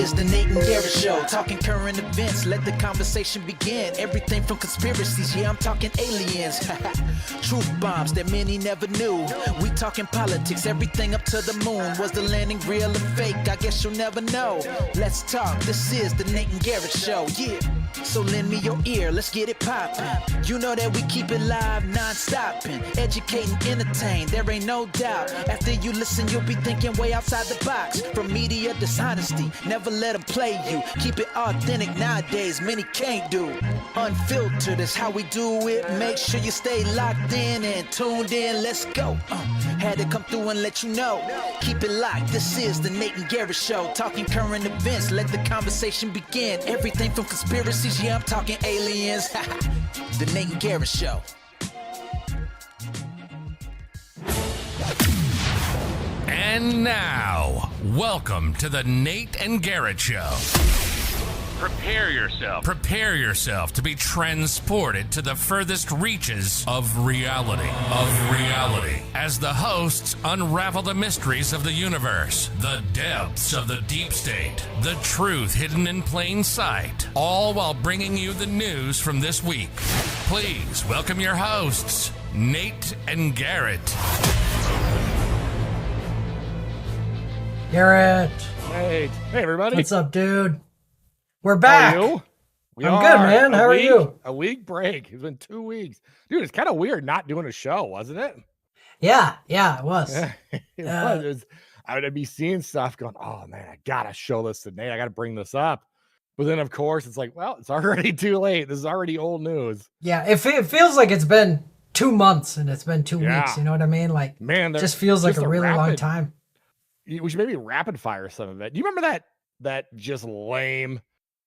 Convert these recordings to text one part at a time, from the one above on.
is the Nate and Garrett Show. Talking current events, let the conversation begin. Everything from conspiracies, yeah, I'm talking aliens. Truth bombs that many never knew. We talking politics, everything up to the moon. Was the landing real or fake? I guess you'll never know. Let's talk, this is the Nate and Garrett Show, yeah. So lend me your ear, let's get it poppin'. You know that we keep it live, non-stopping. Educating, entertain, there ain't no doubt. After you listen, you'll be thinking way outside the box. From media dishonesty, never let them play you. Keep it authentic nowadays, many can't do. Unfiltered is how we do it. Make sure you stay locked in and tuned in, let's go. Had to come through and let you know. Keep it locked, this is the Nate and Garrett Show. Talking current events, let the conversation begin. Everything from conspiracies, yeah, I'm talking aliens. The Nate and Garrett Show. And now, welcome to the Nate and Garrett Show. Prepare yourself to be transported to the furthest reaches of reality. As the hosts unravel the mysteries of the universe, the depths of the deep state, the truth hidden in plain sight, all while bringing you the news from this week. Please welcome your hosts, Nate and Garrett. Garrett. Hey everybody. What's up, dude? We're back. How are you? I'm good, man. How are you? A week break. It's been 2 weeks. Dude, it's kind of weird not doing a show, wasn't it? Yeah, it was. It was. I would be seeing stuff going, oh man, I gotta show this to Nate. I gotta bring this up. But then of course it's like, well, it's already too late. This is already old news. Yeah, it feels like it's been 2 months and it's been 2 weeks. You know what I mean? Like, man, just feels like a really long time. We should maybe rapid fire some of it. Do you remember that just lame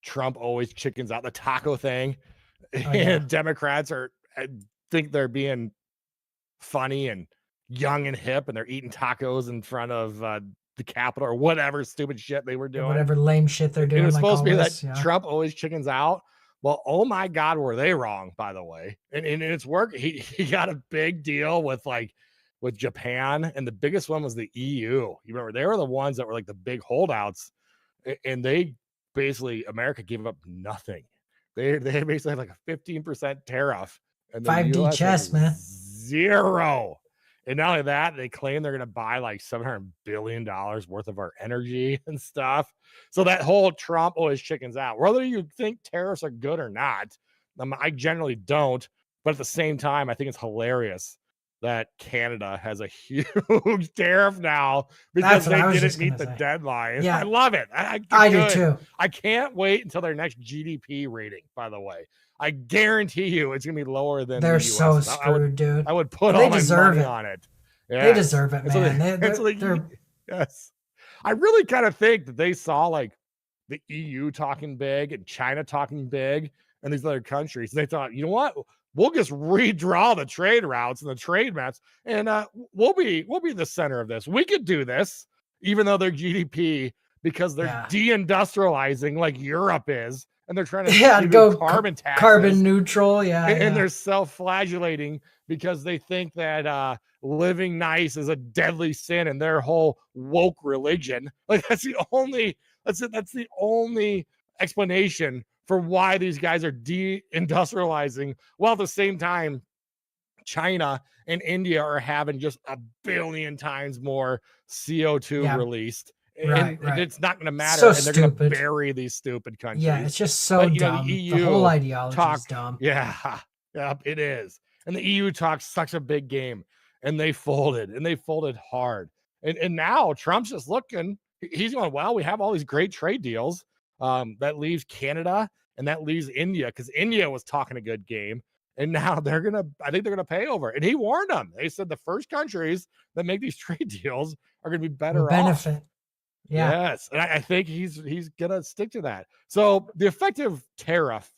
Trump always chickens out the taco thing? And Democrats think they're being funny and young and hip, and they're eating tacos in front of the Capitol or whatever stupid shit they were doing. Whatever lame shit they're doing. It was supposed to be that Trump always chickens out. Well, oh my God, were they wrong, by the way. And it's work. He got a big deal with Japan, and the biggest one was the EU. You remember, they were the ones that were like the big holdouts, and they basically, America gave up nothing. They basically had like a 15% tariff, and 5D chess, man, zero. And not only that, they claim they're going to buy like $700 billion worth of our energy and stuff. So that whole Trump always chickens out. Whether you think tariffs are good or not, I generally don't. But at the same time, I think it's hilarious that Canada has a huge tariff now because they didn't meet the deadline. Yeah. I love it. I do too. I can't wait until their next GDP rating, by the way. I guarantee you it's going to be lower than they're the US. so screwed, dude. I would put all my money on it. Yes. They deserve it, man. Yes. I really kind of think that they saw like the EU talking big and China talking big and these other countries. And they thought, you know what? We'll just redraw the trade routes and the trade maps, and we'll be the center of this. We could do this, even though their GDP, because they're deindustrializing like Europe is, and they're trying to go carbon taxes, carbon neutral, and they're self-flagellating because they think that living nice is a deadly sin in their whole woke religion. Like that's the only explanation for why these guys are deindustrializing, while at the same time, China and India are having just 1 billion times more CO2 released. Right. It's not going to matter. So and they're going to bury these stupid countries. Yeah, it's just so dumb. The whole ideology is dumb. Yeah, it is. And the EU talks such a big game, and they folded, hard. And now Trump's just looking. He's going, well, we have all these great trade deals. That leaves Canada and that leaves India, because India was talking a good game. And now I think they're going to pay over. And he warned them. They said the first countries that make these trade deals are going to be better benefit. off. Yeah. Yes. And I think he's going to stick to that. So the effective tariff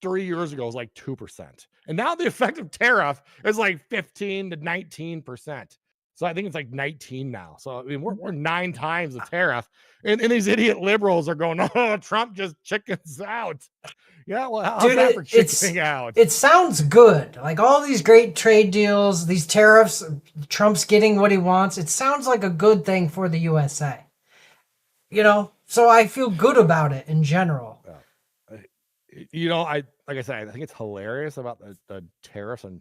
3 years ago was like 2%. And now the effective tariff is like 15 to 19%. So I think it's like 19 now. So I mean, we're 9 times the tariff, and these idiot liberals are going, "Oh, Trump just chickens out." Yeah, well, how's that for chickening out? It sounds good. Like all these great trade deals, these tariffs, Trump's getting what he wants. It sounds like a good thing for the USA. You know, So I feel good about it in general. Like I said, I think it's hilarious about the tariffs on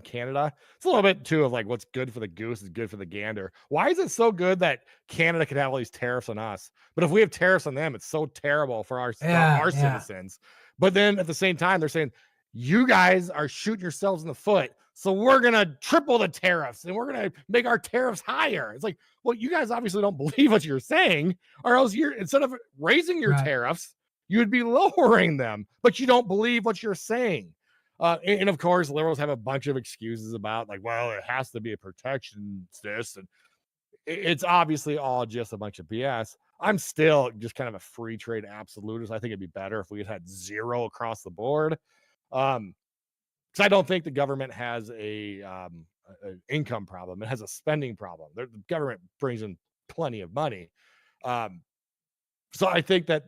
Canada. It's a little bit too of like what's good for the goose is good for the gander. Why is it so good that Canada could have all these tariffs on us, but if we have tariffs on them, it's so terrible for our citizens. But then at the same time, they're saying you guys are shooting yourselves in the foot, so we're gonna triple the tariffs and we're gonna make our tariffs higher. It's like, well, you guys obviously don't believe what you're saying, or else instead of raising your tariffs, you would be lowering them, but you don't believe what you're saying. And of course, liberals have a bunch of excuses about like, well, it has to be a protectionist, and it's obviously all just a bunch of BS. I'm still just kind of a free trade absolutist. I think it'd be better if we had zero across the board. Because I don't think the government has an income problem. It has a spending problem. The government brings in plenty of money. So I think that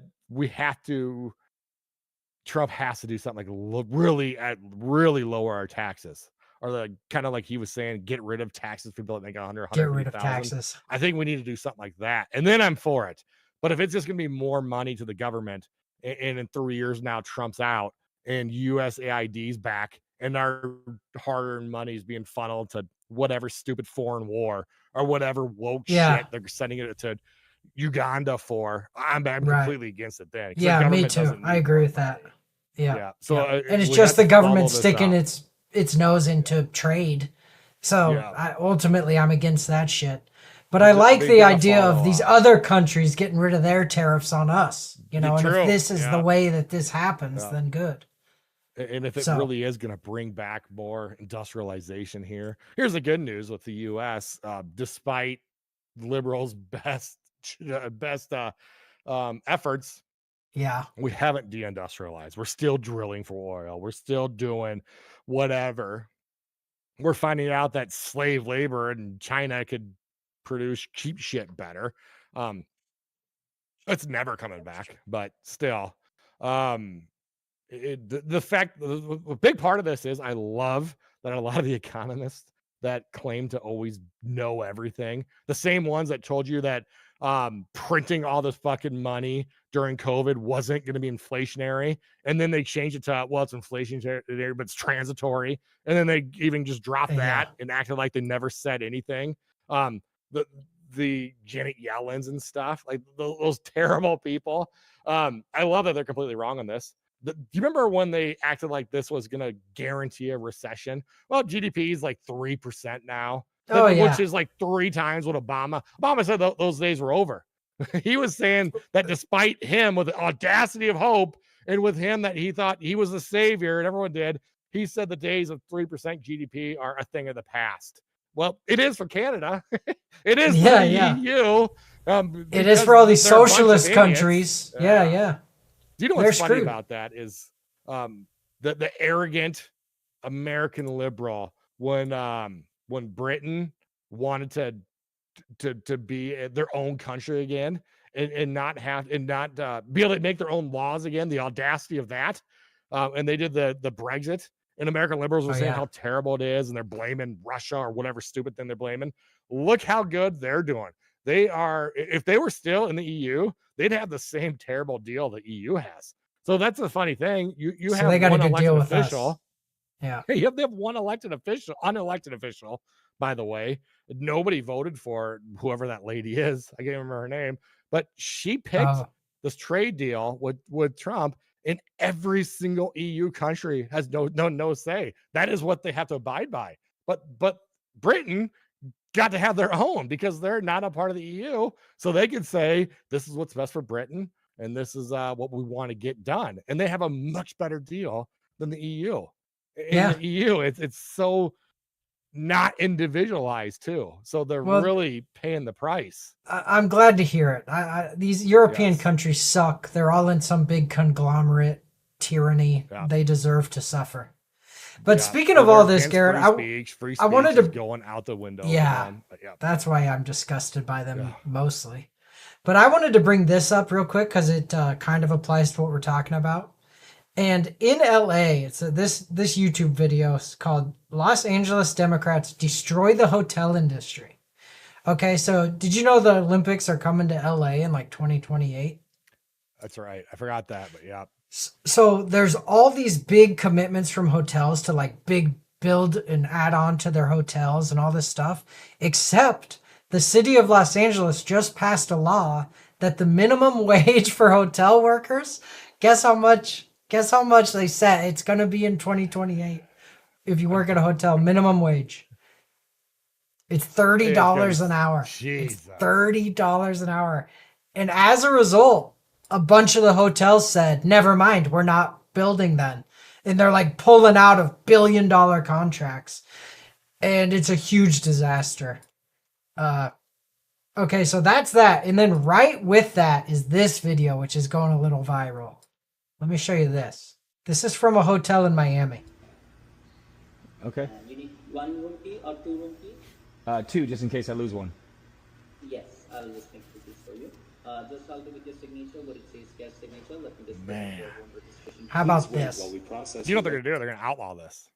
Trump has to do something like really lower our taxes, or like kind of like he was saying, get rid of taxes for people that make get rid of taxes. I think we need to do something like that, and then I'm for it. But if it's just going to be more money to the government, and in 3 years now Trump's out and USAID's back, and our hard-earned money is being funneled to whatever stupid foreign war or whatever woke shit they're sending it to Uganda for, I'm completely against it then. Yeah, me too. I agree with that. Yeah. So and it's just the government sticking its nose into trade. So ultimately, I'm against that shit. But I like the idea of these other countries getting rid of their tariffs on us. And if this is the way that this happens, then good. And if it really is going to bring back more industrialization here, here's the good news with the U.S. Despite liberals' best efforts, we haven't deindustrialized. We're still drilling for oil. We're still doing whatever. We're finding out that slave labor in China could produce cheap shit better. It's never coming back, but still, the big part of this is I love that a lot of the economists that claim to always know everything, the same ones that told you that printing all this fucking money during COVID wasn't going to be inflationary, and then they changed it to, well, it's inflationary, but it's transitory, and then they even just dropped that and acted like they never said anything. The Janet Yellens and stuff, like those terrible people. I love that they're completely wrong on this. Do you remember when they acted like this was going to guarantee a recession? Well, GDP is like 3% now. Which is like 3 times what Obama said those days were over. He was saying that despite him, with the audacity of hope, and with him that he thought he was the savior, and everyone did, he said the days of 3% GDP are a thing of the past. Well, it is for Canada. It is for the EU. It is for all these socialist countries. Yeah. Do you know what's funny about that is the arrogant American liberal when Britain wanted to be their own country again and not be able to make their own laws again, the audacity of that. And they did the Brexit, and American liberals were saying how terrible it is, and they're blaming Russia or whatever stupid thing they're blaming. Look how good they're doing. They are, if they were still in the EU, they'd have the same terrible deal the EU has. So that's the funny thing. You have one elected official. Yeah. Hey, they have one unelected official, by the way. Nobody voted for whoever that lady is. I can't remember her name, but she picked this trade deal with Trump, and every single EU country has no say. That is what they have to abide by. But Britain got to have their own because they're not a part of the EU. So they could say, this is what's best for Britain, and this is what we want to get done. And they have a much better deal than the EU. In the EU, it's so not individualized too. So they're really paying the price. I'm glad to hear it. These European countries suck. They're all in some big conglomerate tyranny. Yeah. They deserve to suffer. But speaking of all this, Garrett, free speech I wanted to going out the window. Yeah, that's why I'm disgusted by them mostly. But I wanted to bring this up real quick because it kind of applies to what we're talking about. And in LA, it's this YouTube video is called Los Angeles Democrats Destroy the Hotel Industry. Okay, so did you know the Olympics are coming to LA in like 2028? That's right. I forgot that, but yeah. So there's all these big commitments from hotels to like big build and add on to their hotels and all this stuff, except the city of Los Angeles just passed a law that the minimum wage for hotel workers, guess how much they set it's going to be in 2028 if you work at a hotel, minimum wage. It's $30 an hour. It's $30 an hour. And as a result, a bunch of the hotels said, never mind, we're not building then. And they're like pulling out of billion-dollar contracts. And it's a huge disaster. Okay, so that's that. And then right with that is this video, which is going a little viral. Let me show you this. This is from a hotel in Miami. Okay. You need 1 room key or 2 room key? 2, just in case I lose one. Yes, I'll just make this for you. Just help me with your signature, what it says guest signature. Let me just Man. your room registration. How about this? Do you know what they're gonna do? They're gonna outlaw this.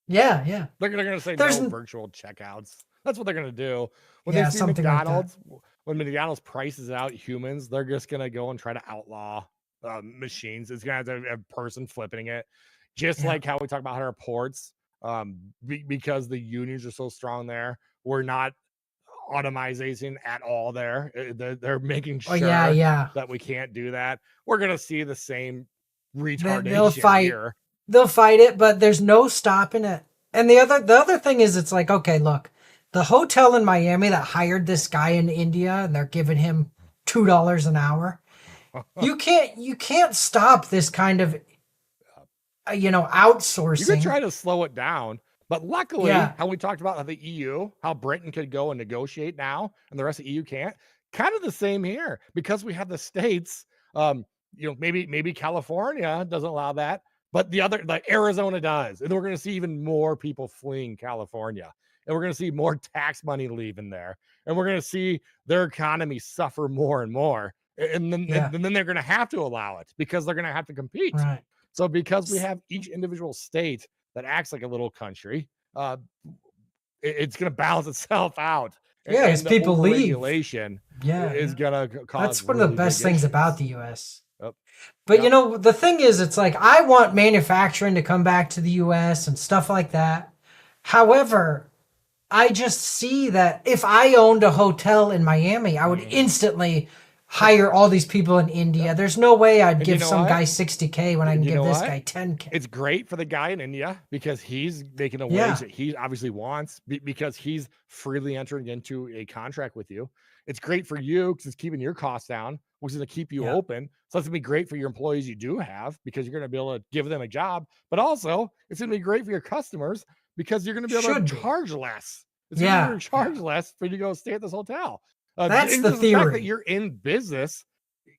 Yeah. They're gonna say There's no virtual checkouts. That's what they're gonna do. When Yeah, they see something like that. McDonald's, when McDonald's prices out humans, they're just gonna go and try to outlaw machines. It's gonna have to have a person flipping it, just like how we talk about our ports. Because the unions are so strong there, we're not automizing at all there. They're making sure that we can't do that. We're gonna see the same retardation They'll fight. here. They'll fight it, but there's no stopping it. And the other thing is, it's like, okay, look, the hotel in Miami that hired this guy in India and they're giving him $2 an hour. You can't stop this kind of outsourcing. You could try to slow it down, but luckily, how we talked about how the EU, how Britain could go and negotiate now, and the rest of the EU can't. Kind of the same here, because we have the states. Maybe California doesn't allow that, but like Arizona does, and we're going to see even more people fleeing California, and we're going to see more tax money leaving there, and we're going to see their economy suffer more and more, and then they're going to have to allow it because they're going to have to compete. Right. So because we have each individual state that acts like a little country, it's going to balance itself out. Yeah, as people leave. Regulation is going to cause. That's one of the best things about the U.S. Yep. But the thing is, it's like, I want manufacturing to come back to the U.S. and stuff like that. However, I just see that if I owned a hotel in Miami, I would instantly hire all these people in India. There's no way I'd give some guy $60K when I can give this guy $10K. It's great for the guy in India because he's making a wage that he obviously wants because he's freely entering into a contract with you. It's great for you because it's keeping your costs down, which is going to keep you open. So it's going to be great for your employees you do have because you're going to be able to give them a job. But also, it's going to be great for your customers because you're going to be able to charge less. It's going to charge less for you to go stay at this hotel. That's the theory. The fact that you're in business,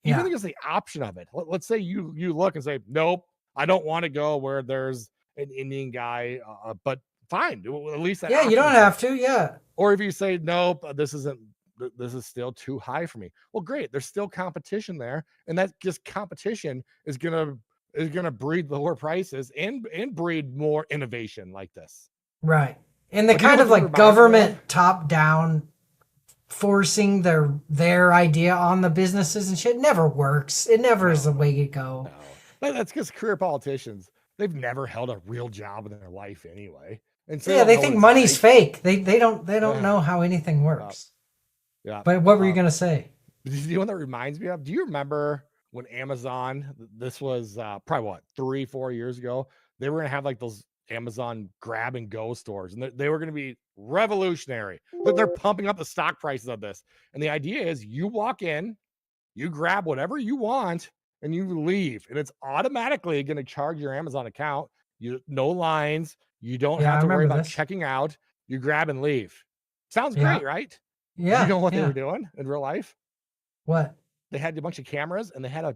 even if it's the option of it. Let's say you look and say, nope, I don't want to go where there's an Indian guy, but fine, at least that. Yeah, you don't have to. Or if you say, nope, this is still too high for me. Well, great, there's still competition there, and that just competition is gonna breed lower prices and breed more innovation like this. Right, and the kind of like government top down forcing their idea on the businesses and shit never works. It never is the way to go. No. That's because career politicians, they've never held a real job in their life anyway. And so they think money's fake. They don't know how anything works. Yeah. But what were you gonna say? You know what that reminds me of? Do you remember when Amazon, this was probably 3-4 years ago, they were gonna have like those Amazon grab and go stores, and they were going to be revolutionary, but they're pumping up the stock prices of this. And the idea is you walk in, you grab whatever you want, and you leave, and it's automatically going to charge your Amazon account. No lines. You don't have to worry about checking out. You grab and leave. Sounds great, right? Yeah. You know what they were doing in real life? What? They had a bunch of cameras, and they had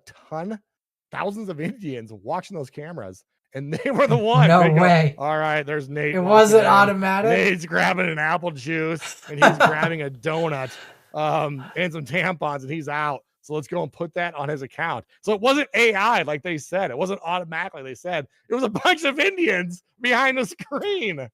thousands of Indians watching those cameras. And they were the one. No way. All right, there's Nate. It wasn't automatic. Nate's grabbing an apple juice and he's grabbing a donut and some tampons, and he's out. So let's go and put that on his account. So it wasn't AI like they said. It wasn't automatically. They said it was a bunch of Indians behind the screen.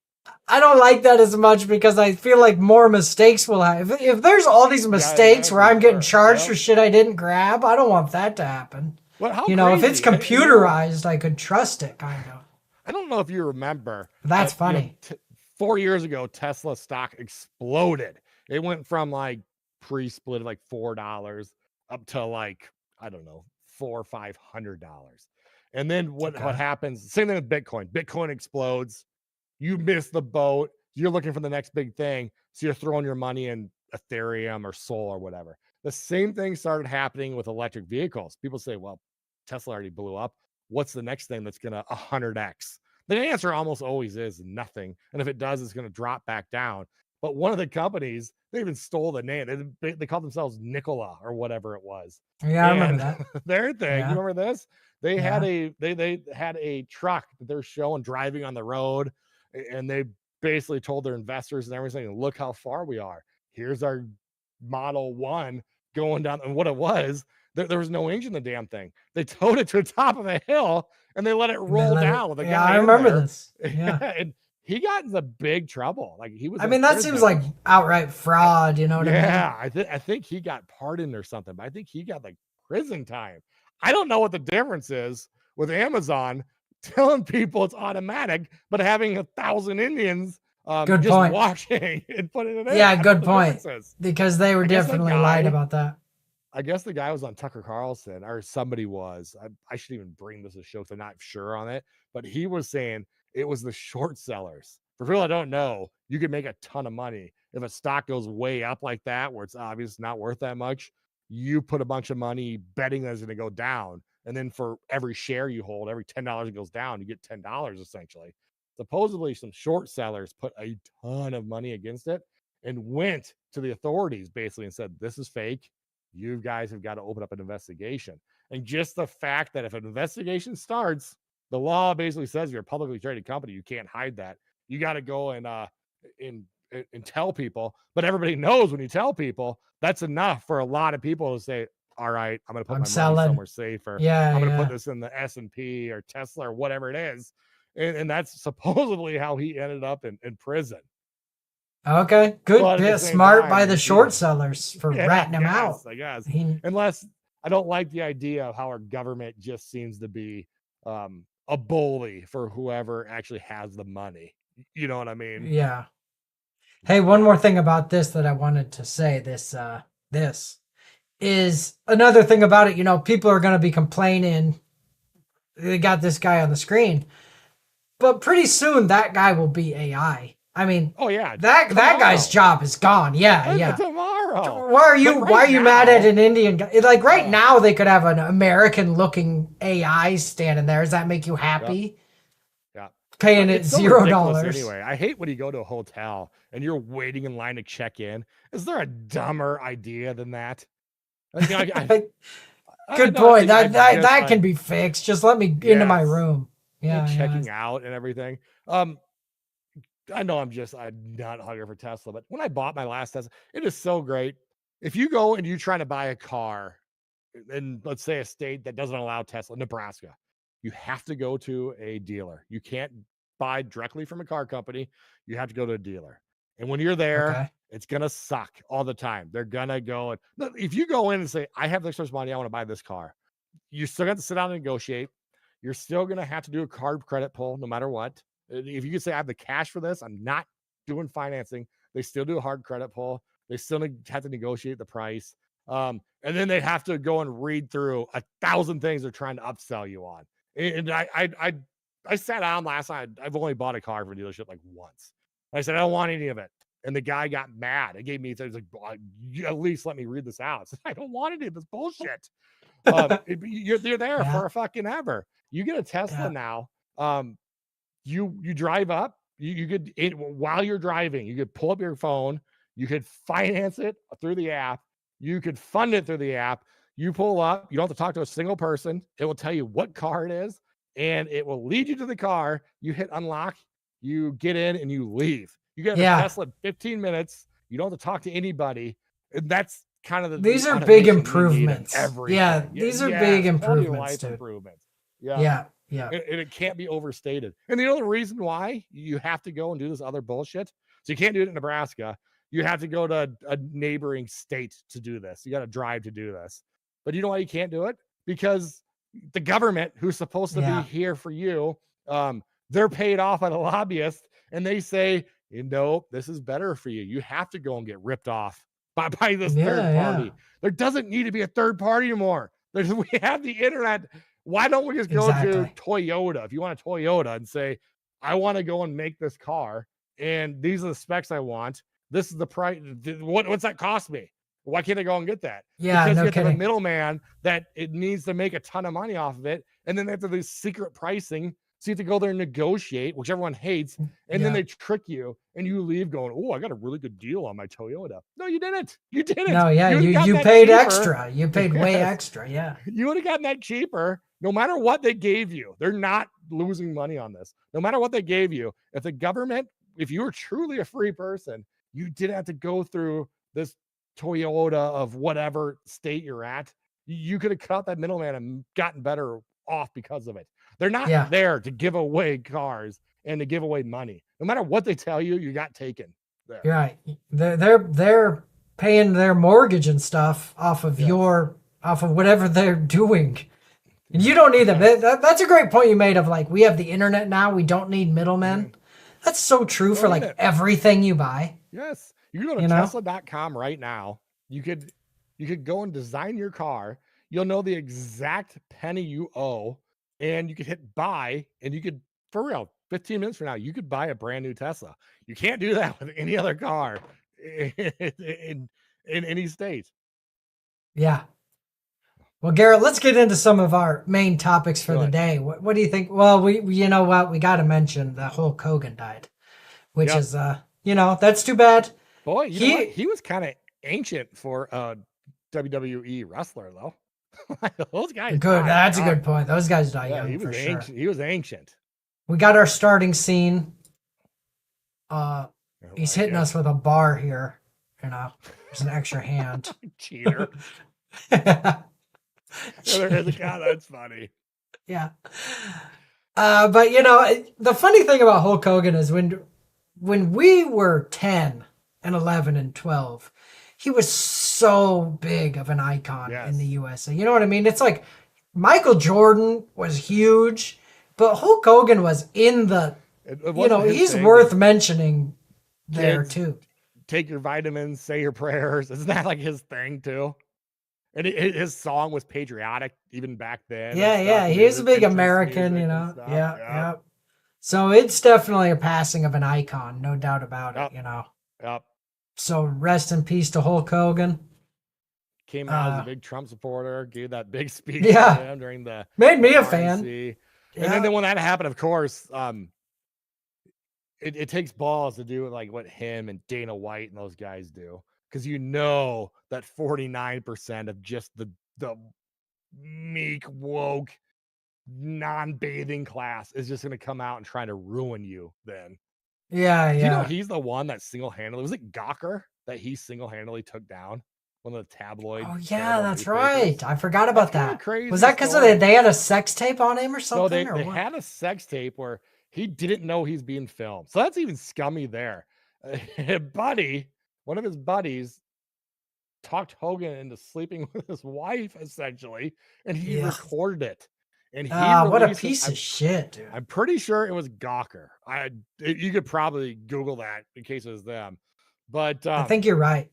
I don't like that as much because I feel like more mistakes will happen. If there's all these mistakes where I'm getting charged for shit I didn't grab, I don't want that to happen. Well, how If it's crazy. computerized, I could trust it, kind of. I don't know if you remember. That's funny. 4 years ago, Tesla stock exploded. It went from like pre-split like $4 up to like, I don't know, $400 or $500. And then what happens? Same thing with Bitcoin. Bitcoin explodes. You miss the boat. You're looking for the next big thing. So you're throwing your money in Ethereum or Sol or whatever. The same thing started happening with electric vehicles. People say, well, Tesla already blew up. What's the next thing that's going to 100x? The answer almost always is nothing. And if it does, it's going to drop back down. But one of the companies, they even stole the name. They called themselves Nikola or whatever it was. Yeah, I remember that. Their thing, you remember this? They had a truck that they're showing driving on the road, and they basically told their investors and everything, look how far we are. Here's our Model 1 going down. And what it was, there was no engine in the damn thing. They towed it to the top of a hill and they let it roll down with a guy. I remember this. Yeah. And he got into big trouble. Like he was. I mean, that seems like outright fraud. You know what I mean? Yeah, I think he got pardoned or something, but I think he got like prison time. I don't know what the difference is with Amazon telling people it's automatic, but having 1,000 Indians good just point. watching and putting it in. Yeah, good point. Because they were definitely lied about that. I guess the guy was on Tucker Carlson, or somebody was. I should even bring this to the show because I'm not sure on it. But he was saying it was the short sellers. For people that don't know, you can make a ton of money. If a stock goes way up like that, where it's obvious not worth that much, you put a bunch of money betting that it's going to go down. And then for every share you hold, every $10 it goes down, you get $10 essentially. Supposedly, some short sellers put a ton of money against it and went to the authorities basically and said, this is fake. You guys have got to open up an investigation. And just the fact that if an investigation starts, the law basically says you're a publicly traded company. You can't hide that. You got to go and tell people. But everybody knows when you tell people, that's enough for a lot of people to say, all right, I'm going to put my money somewhere safer. I'm going to put this in the S&P or Tesla or whatever it is. And that's supposedly how he ended up in prison. Okay, good. Smart by the short sellers for ratting him out. I guess. Unless I don't like the idea of how our government just seems to be a bully for whoever actually has the money. You know what I mean? Yeah. Hey, one more thing about this that I wanted to say. This is another thing about it. People are going to be complaining. They got this guy on the screen, but pretty soon that guy will be AI. I mean, oh yeah, that guy's job is gone. Yeah. Tomorrow. Why are you mad at an Indian guy? Like right now, they could have an American-looking AI standing there. Does that make you happy? Yeah. Paying it $0. Anyway, I hate when you go to a hotel and you're waiting in line to check in. Is there a dumber idea than that? Good point. That can be fixed. Just let me into my room. Yeah, checking out and everything. I know I'm not hungry for Tesla, but when I bought my last Tesla, it is so great. If you go and you're trying to buy a car in, let's say, a state that doesn't allow Tesla, Nebraska, you have to go to a dealer. You can't buy directly from a car company. You have to go to a dealer. And when you're there, it's going to suck all the time. They're going to go. If you go in and say, I have this much money, I want to buy this car, you still have to sit down and negotiate. You're still going to have to do a card credit pull no matter what. If you could say I have the cash for this, I'm not doing financing. They still do a hard credit pull. They still have to negotiate the price. And then they have to go and read through 1,000 things they're trying to upsell you on. And I sat down last night. I've only bought a car from a dealership like once. I said, I don't want any of it. And the guy got mad. It gave me, he was like, at least let me read this out. I said, I don't want any of this bullshit. You're there for a fucking ever. You get a Tesla now. You drive up, you could, while you're driving, you could pull up your phone, you could finance it through the app, you could fund it through the app, you pull up, you don't have to talk to a single person, it will tell you what car it is, and it will lead you to the car, you hit unlock, you get in, and you leave. You get a Tesla in 15 minutes, you don't have to talk to anybody, and that's kind of these are big improvements. Yeah, these are big improvements, dude. Improvements. Yeah. And it can't be overstated. And the only reason why you have to go and do this other bullshit, so you can't do it in Nebraska. You have to go to a neighboring state to do this. You got to drive to do this. But you know why you can't do it? Because the government, who's supposed to be here for you, they're paid off by the lobbyists, and they say, this is better for you. You have to go and get ripped off by this third party. Yeah. There doesn't need to be a third party anymore. We have the internet. Why don't we just go to Toyota? If you want a Toyota and say, I want to go and make this car, and these are the specs I want. This is the price. What's that cost me? Why can't I go and get that? Yeah, because no you have kidding. a middleman that it needs to make a ton of money off of it, and then they have to do secret pricing. So you have to go there and negotiate, which everyone hates, and then they trick you, and you leave going, "Oh, I got a really good deal on my Toyota." No, you didn't. You didn't. No, yeah, you paid extra. You paid way extra. Yeah, you would have gotten that cheaper. No matter what they gave you, they're not losing money on this. No matter what they gave you, if the government, if you were truly a free person, you didn't have to go through this Toyota of whatever state you're at. You could have cut out that middleman and gotten better off because of it. They're not there to give away cars and to give away money. No matter what they tell you, you got taken. There. You're right. They're paying their mortgage and stuff off of off of whatever they're doing. And you don't need them. That's a great point you made of like, we have the internet now. We don't need middlemen. That's so true for like everything you buy. Yes. You can go to Tesla.com right now. You could go and design your car. You'll know the exact penny you owe, and you could hit buy, and you could, for real, 15 minutes from now, you could buy a brand new Tesla. You can't do that with any other car in any state. Yeah. Well, Garrett, let's get into some of our main topics for the day. What do you think? Well, we you know what? We got to mention that Hulk Hogan died, which is, that's too bad. Boy, he was kind of ancient for a WWE wrestler, though. Those guys. Good. That's a good point. Those guys die young for sure. He was ancient. We got our starting scene. He's hitting us with a bar here. There's an extra hand. Cheater. God, that's funny. Yeah. But the funny thing about Hulk Hogan is when we were 10 and 11 and 12, he was so big of an icon in the USA. You know what I mean? It's like Michael Jordan was huge, but Hulk Hogan was in the, he's worth mentioning there too. Take your vitamins, say your prayers. Isn't that like his thing too? And his song was patriotic even back then. Yeah. He's a big American, Yeah. So it's definitely a passing of an icon, no doubt about it, Yep. So rest in peace to Hulk Hogan. Came out as a big Trump supporter, gave that big speech to him during the made me a RNC. fan. And then when that happened, of course, it takes balls to do like what him and Dana White and those guys do. Because that 49% of just the meek, woke, non-bathing class is just going to come out and try to ruin you then. Yeah. He's the one that single-handedly, was it Gawker that he single-handedly took down? One of the tabloid. Oh, yeah, that's right. I forgot about that. Crazy was that because they had a sex tape on him or something? No, they had a sex tape where he didn't know he's being filmed. So that's even scummy there. One of his buddies talked Hogan into sleeping with his wife, essentially, and he recorded it. And he what a piece of shit, dude. I'm pretty sure it was Gawker. You could probably Google that in case it was them. But I think you're right.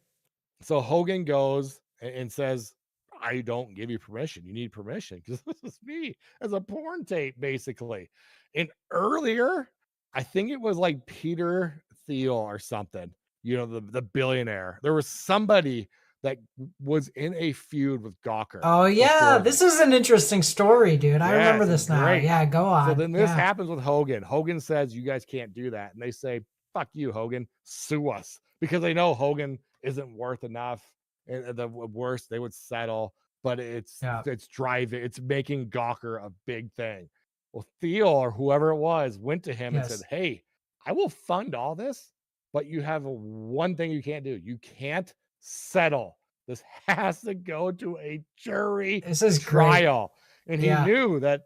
So Hogan goes and says, I don't give you permission. You need permission because this is me as a porn tape, basically. And earlier, I think it was like Peter Thiel or something, the billionaire. There was somebody that was in a feud with Gawker. Oh, yeah. This is an interesting story, dude. I remember this now. Great. Yeah, go on. So then this happens with Hogan. Hogan says, you guys can't do that. And they say, fuck you, Hogan. Sue us. Because they know Hogan isn't worth enough. And the worst, they would settle. But it's making Gawker a big thing. Well, Thiel or whoever it was went to him and said, hey, I will fund all this, but you have one thing you can't do. You can't settle. This has to go to a jury trial. And he knew that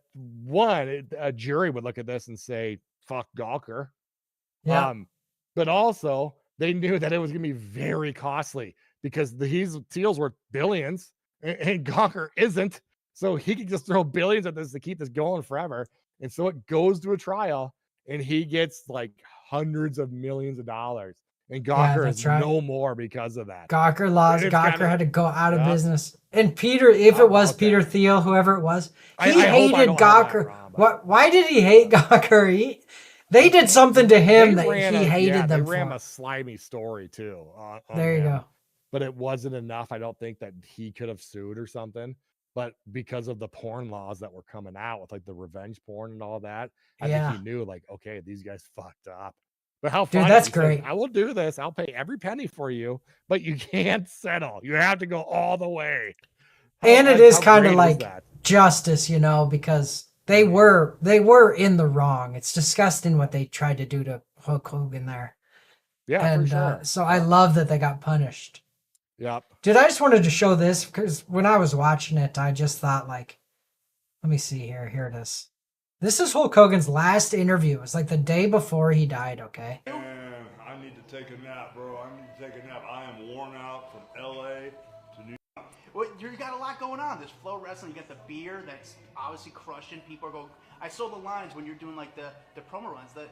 a jury would look at this and say, fuck Gawker. Yeah. But also they knew that it was going to be very costly because these deals were billions and Gawker isn't. So he could just throw billions at this to keep this going forever. And so it goes to a trial and he gets like hundreds of millions of dollars. And Gawker is no more because of that. Gawker lost. Gawker had to go out of business. And Peter, if it was Peter Thiel, whoever it was, he hated Gawker. Why did he hate Gawker? They did something to him that he hated them for. They ran a slimy story too. There you go. But it wasn't enough. I don't think that he could have sued or something. But because of the porn laws that were coming out with like the revenge porn and all that, I think he knew like, okay, these guys fucked up. But how funny. Dude, that's great. Said, I will do this. I'll pay every penny for you, but you can't settle. You have to go all the way. And it is kind of like justice, you know, because they were in the wrong. It's disgusting what they tried to do to Hulk Hogan there. Yeah, and for sure. So I love that they got punished. Yep. Dude, I just wanted to show this because when I was watching it, I just thought like, let me see here. Here it is. This is Hulk Hogan's last interview. It's like the day before he died, okay? Man, I need to take a nap, bro. I need to take a nap. I am worn out from L.A. to New York. Well, you got a lot going on. There's Flow Wrestling. You got the beer that's obviously crushing. People are going. I saw the lines when you're doing like the promo runs. The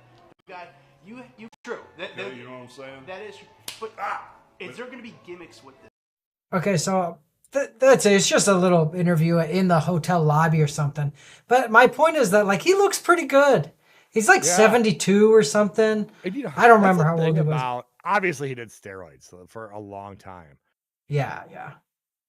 guy, you true. Okay, you know what I'm saying? That is. But is there going to be gimmicks with this? Okay, so that's it. It's just a little interview in the hotel lobby or something. But my point is that like he looks pretty good. He's like 72 or something. You know, I don't remember how old he was. Obviously, he did steroids for a long time. Yeah.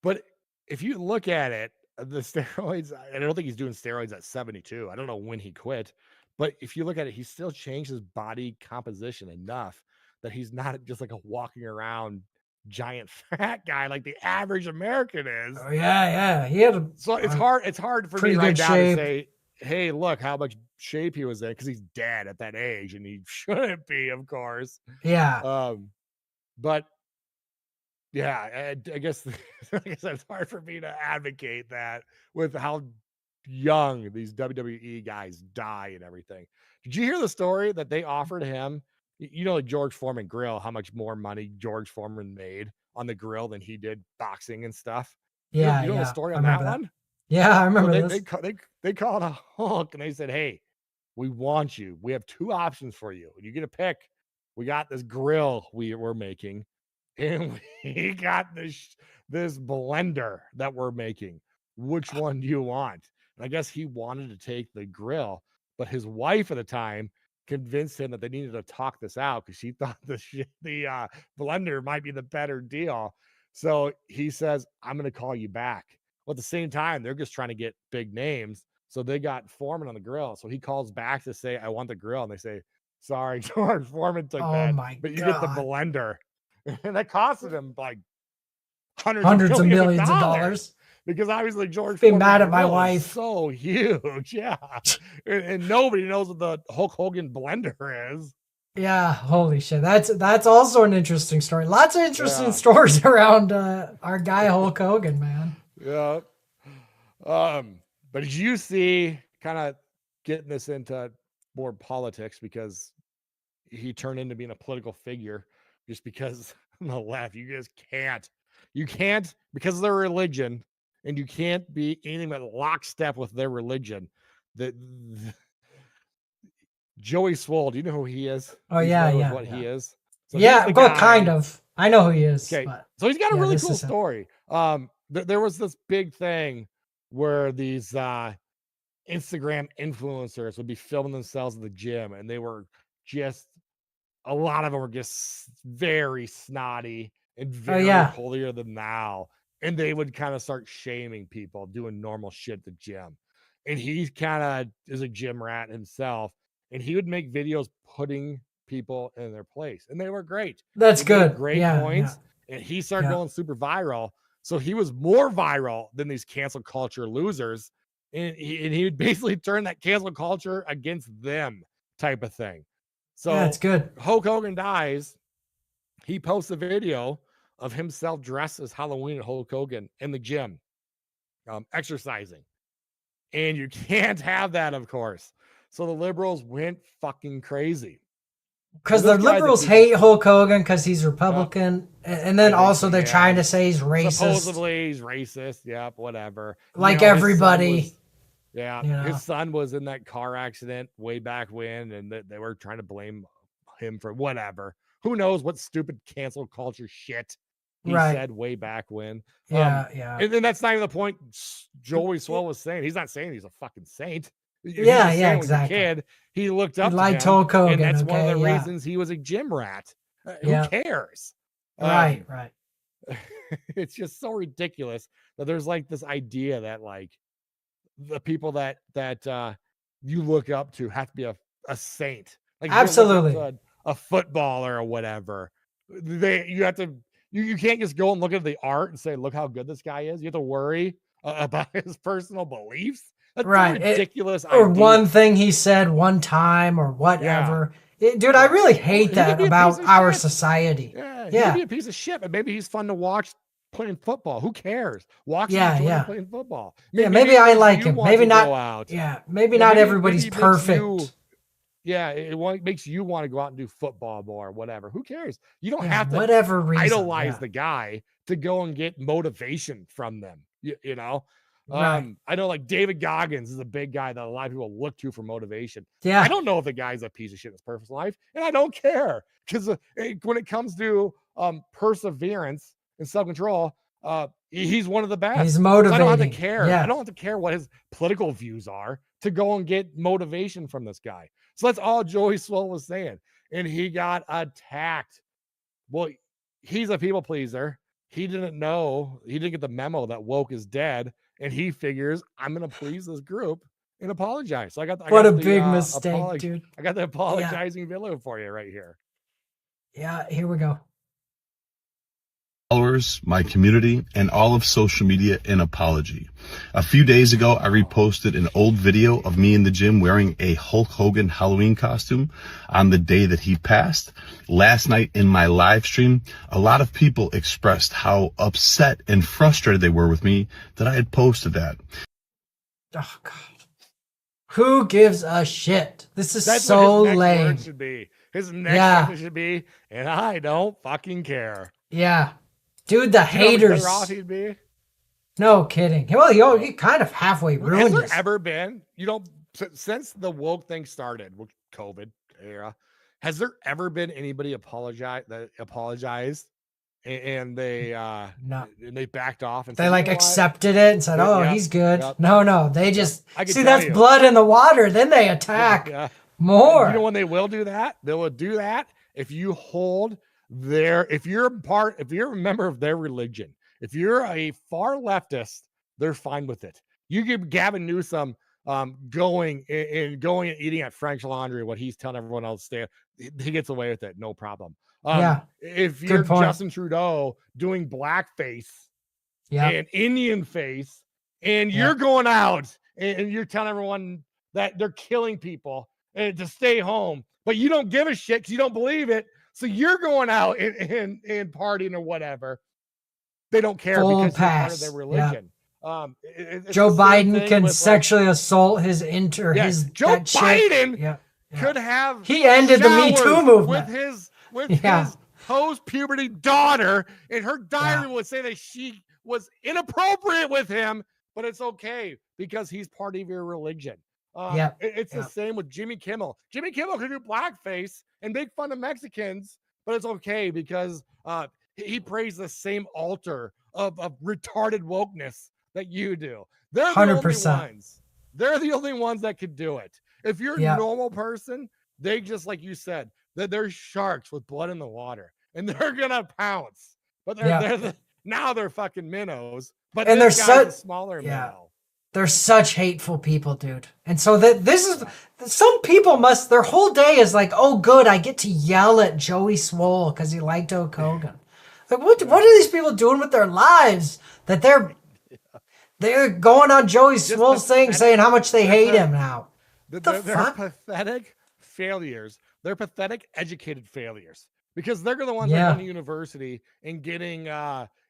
But if you look at it, the steroids, I don't think he's doing steroids at 72. I don't know when he quit. But if you look at it, he still changed his body composition enough that he's not just like a walking around giant fat guy like the average American is. Oh yeah. He had so it's hard for me right now to say, hey, look how much shape he was in because he's dead at that age and he shouldn't be, of course. Yeah. But yeah, I guess like I said, it's hard for me to advocate that with how young these WWE guys die and everything. Did you hear the story that they offered him? You know, like George Foreman grill, how much more money George Foreman made on the grill than he did boxing and stuff. Yeah, you know the story on that one? Yeah, I remember so this. They called a Hulk and they said, hey, we want you. We have two options for you. You get to pick. We got this grill we're making, and we got this blender that we're making. Which one do you want? And I guess he wanted to take the grill, but his wife at the time convinced him that they needed to talk this out because she thought the blender might be the better deal. So he says, I'm going to call you back. Well, at the same time, they're just trying to get big names. So they got Foreman on the grill. So he calls back to say, I want the grill. And they say, sorry, George Foreman took that. But you get the blender. And that costed him like hundreds of millions of dollars. Because obviously George be mad at my wife. So huge, yeah, and nobody knows what the Hulk Hogan blender is. Yeah, holy shit, that's also an interesting story. Lots of interesting stories around our guy Hulk Hogan, man. Yeah, but did you see kind of getting this into more politics because he turned into being a political figure just because on the left you just can't because of their religion. And you can't be anything but lockstep with their religion. Joey Swole, do you know who he is? Oh, yeah. What he is? So but kind of. I know who he is. Okay, but so he's got a really cool story. There was this big thing where these Instagram influencers would be filming themselves at the gym, and they were just a lot of them were just very snotty and very holier than thou. And they would kind of start shaming people doing normal shit at the gym. And he kind of is a gym rat himself. And he would make videos putting people in their place. And they were great. That's good. Great points. Yeah. And he started going super viral. So he was more viral than these cancel culture losers. And he would basically turn that cancel culture against them type of thing. So that's good. Hulk Hogan dies. He posts a video of himself dressed as Halloween at Hulk Hogan in the gym, exercising. And you can't have that, of course. So the liberals went fucking crazy. Because the liberals hate Hulk Hogan because he's Republican. And then also they're trying to say he's racist. Supposedly he's racist. Yep, whatever. Like everybody. His son was in that car accident way back when, and they were trying to blame him for whatever. Who knows what stupid cancel culture shit he said way back when. Yeah. And then that's not even the point Joey Swell was saying. He's not saying he's a fucking saint. Yeah, exactly. When a kid, he looked up to him, Hulk Hogan, and that's one of the yeah. reasons he was a gym rat. Who cares? Right. It's just so ridiculous that there's like this idea that like the people that you look up to have to be a saint. Like absolutely a footballer or whatever. You have to. You can't just go and look at the art and say, look how good this guy is. You have to worry about his personal beliefs. That's ridiculous. Or one thing he said one time or whatever. Yeah. Dude, I really hate that about our society. Yeah. He'd be a piece of shit, but maybe he's fun to watch playing football. Who cares? Watch him playing football. Maybe I like him. Maybe not. Yeah, maybe not everybody's perfect. It makes you want to go out and do football more or whatever. Who cares? You don't have to idolize the guy to go and get motivation from them. You know? Right. I know like David Goggins is a big guy that a lot of people look to for motivation. Yeah. I don't know if the guy's a piece of shit in his personal life, and I don't care because when it comes to perseverance and self-control, he's one of the best. He's motivating. So I don't have to care. I don't have to care what his political views are to go and get motivation from this guy. So that's all Joey Swell was saying. And he got attacked. Well, he's a people pleaser. He didn't know, he didn't get the memo that woke is dead. And he figures, I'm going to please this group and apologize. So I got a big mistake, dude. I got the apologizing video for you right here. Yeah, here we go. Followers, my community, and all of social media an apology. A few days ago, I reposted an old video of me in the gym wearing a Hulk Hogan Halloween costume on the day that he passed. Last night in my live stream, a lot of people expressed how upset and frustrated they were with me that I had posted that. Oh, God. Who gives a shit? This is That's so what his next lame. word should be. His next word should be, and I don't fucking care. Yeah. Dude, the haters. Off he'd be? No kidding. Well, he kind of halfway ruined Has there ever been, since the woke thing started with COVID era, has there ever been anybody apologized and they and they backed off and they said, accepted it and said, he's good. Yep. No, they just see that's blood in the water. Then they attack more. You know when they will do that? They will do that if you hold if you're a member of their religion, if you're a far leftist, they're fine with it. You give Gavin Newsom going and eating at French Laundry, what he's telling everyone else to stay, he gets away with it, no problem. If you're Justin Trudeau doing blackface and Indian face, and you're going out and you're telling everyone that they're killing people and to stay home, but you don't give a shit because you don't believe it. So you're going out and partying or whatever. They don't care because it's part of their religion. Yeah. Joe Biden can sexually assault his Joe Biden could have he ended the Me Too movement with his post-puberty daughter, and her diary would say that she was inappropriate with him, but it's okay because he's part of your religion. It's the same with Jimmy Kimmel. Jimmy Kimmel could do blackface and make fun of Mexicans, but it's okay because he prays the same altar of retarded wokeness that you do. They're the 100%. Only ones. They're the only ones that could do it. If you're a normal person, they just like you said, that they're sharks with blood in the water, and they're gonna pounce. But now they're fucking minnows. But they're a smaller minnow. They're such hateful people, dude. And so this is some people their whole day is like, oh, good, I get to yell at Joey Swole because he liked Hulk Hogan. Like, what are these people doing with their lives that they're going on Joey Swole's thing saying how much they hate him now? They're pathetic failures. They're pathetic educated failures because they're the ones that go to university and getting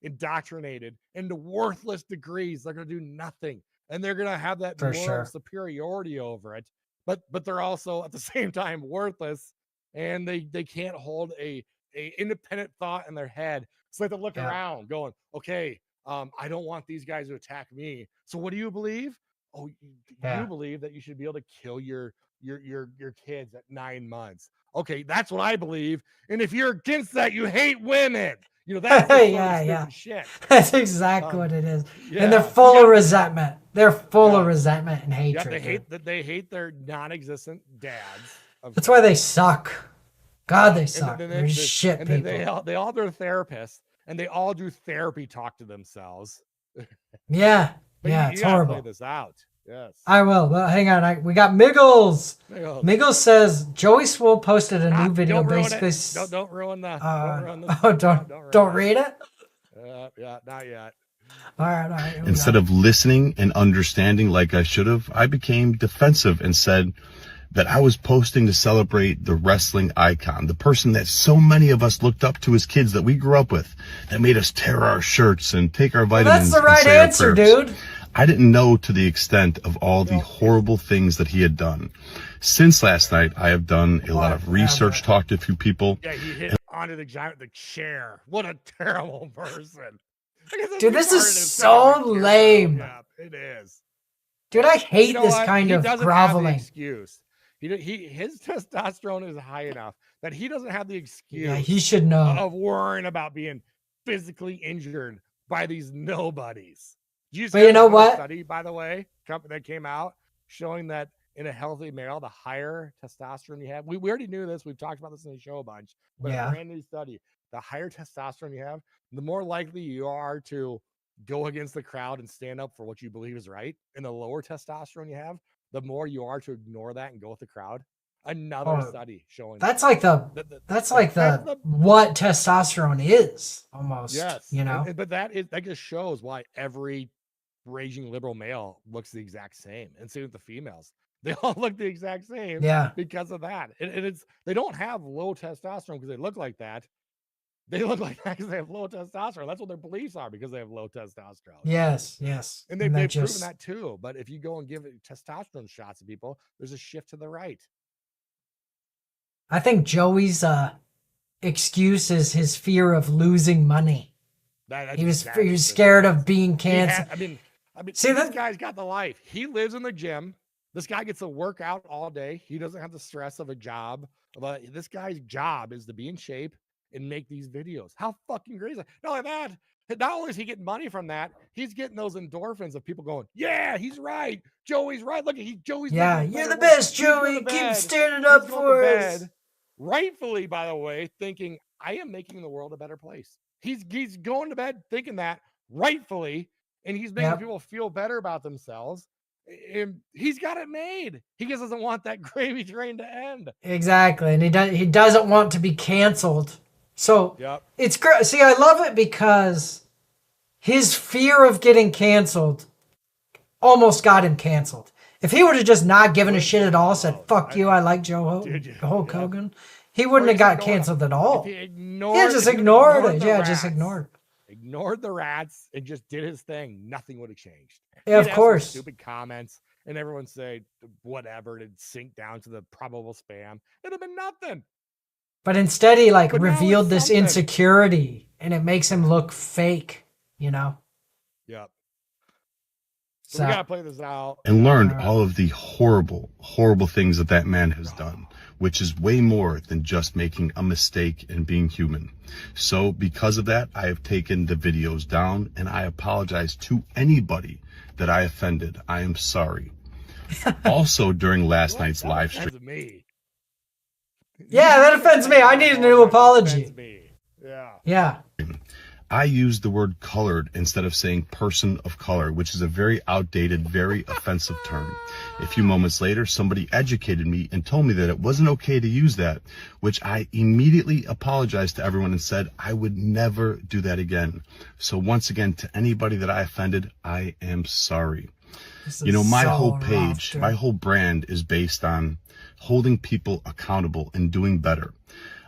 indoctrinated into worthless degrees. They're going to do nothing. and they're gonna have that moral superiority over it. But they're also at the same time worthless, and they can't hold a independent thought in their head. So they have to look around, going, okay, I don't want these guys to attack me. So what do you believe? Oh, you believe that you should be able to kill your kids at 9 months. Okay, that's what I believe. And if you're against that, you hate women. You know, that's shit. That's exactly what it is. And they're full of resentment. They're full of resentment and hatred. They hate their non-existent dads. That's why they suck. God, they suck. They're shit people. They all do therapists, and they all do therapy talk to themselves. Yeah. It's horrible. Play this out. Yes. I will. Well, hang on. We got Miggles. Miggles says Joey Swoll posted a new video basically. Don't ruin the. Don't read it. Yeah, not yet. All right. Instead of listening and understanding like I should have, I became defensive and said that I was posting to celebrate the wrestling icon, the person that so many of us looked up to as kids that we grew up with, that made us tear our shirts and take our vitamins. That's the right answer, dude. I didn't know to the extent of all the horrible things that he had done. Since last night, I have done a lot of research, talked to a few people. Yeah, he hit onto the chair. What a terrible person. Dude, this is so lame. Yeah, it is. Dude, I hate this kind of groveling. Excuse. His testosterone is high enough that he doesn't have the excuse. Yeah, he should know. Of worrying about being physically injured by these nobodies. But you know what? Study, by the way, that came out showing that in a healthy male, the higher testosterone you have. We already knew this. We've talked about this in the show a bunch. But a brand new study, the higher testosterone you have, the more likely you are to go against the crowd and stand up for what you believe is right. And the lower testosterone you have, the more you are to ignore that and go with the crowd. Another study showing that's like what testosterone is almost. Yes, you know. But that just shows why every raging liberal male looks the exact same, and same with the females. They all look the exact same. Because of that. And they don't have low testosterone because they look like that. They look like that because they have low testosterone. That's what their beliefs are, because they have low testosterone. Yes. And they've proven that too. But if you go and give testosterone shots to people, there's a shift to the right. I think Joey's excuse is his fear of losing money. He was scared of being canceled. I mean, see, this guy's got the life. He lives in the gym. This guy gets to work out all day. He doesn't have the stress of a job. But this guy's job is to be in shape and make these videos. How fucking great is that? Not only that, not only is he getting money from that, he's getting those endorphins of people going, yeah, he's right. Joey's right. Look, Joey's you're the best, Joey. Keep standing up for us. Rightfully, by the way, thinking, I am making the world a better place. He's going to bed thinking that rightfully, and he's making people feel better about themselves. And he's got it made. He just doesn't want that gravy train to end. Exactly, and he doesn't want to be canceled. So it's great. See, I love it because his fear of getting canceled almost got him canceled. If he would have just not given a shit at all, said, fuck you, I like Hulk Hogan, he wouldn't have got canceled at all. Just ignored it. Just ignored it. Ignored the rats and just did his thing. Nothing would have changed. Yeah, of course. Stupid comments, and everyone say whatever to sink down to the probable spam. It'd have been nothing. But instead, he revealed this insecurity, and it makes him look fake, you know? Yep. So we gotta play this out. And learned all of the horrible, horrible things that man has done, which is way more than just making a mistake and being human. So because of that, I have taken the videos down, and I apologize to anybody that I offended. I am sorry. Also, during last night's live stream. Yeah, that offends me. I need a new apology. Yeah. I used the word colored instead of saying person of color, which is a very outdated, very offensive term. A few moments later, somebody educated me and told me that it wasn't okay to use that, which I immediately apologized to everyone and said I would never do that again. So once again, to anybody that I offended, I am sorry. You know, my whole page, my whole brand is based on holding people accountable and doing better.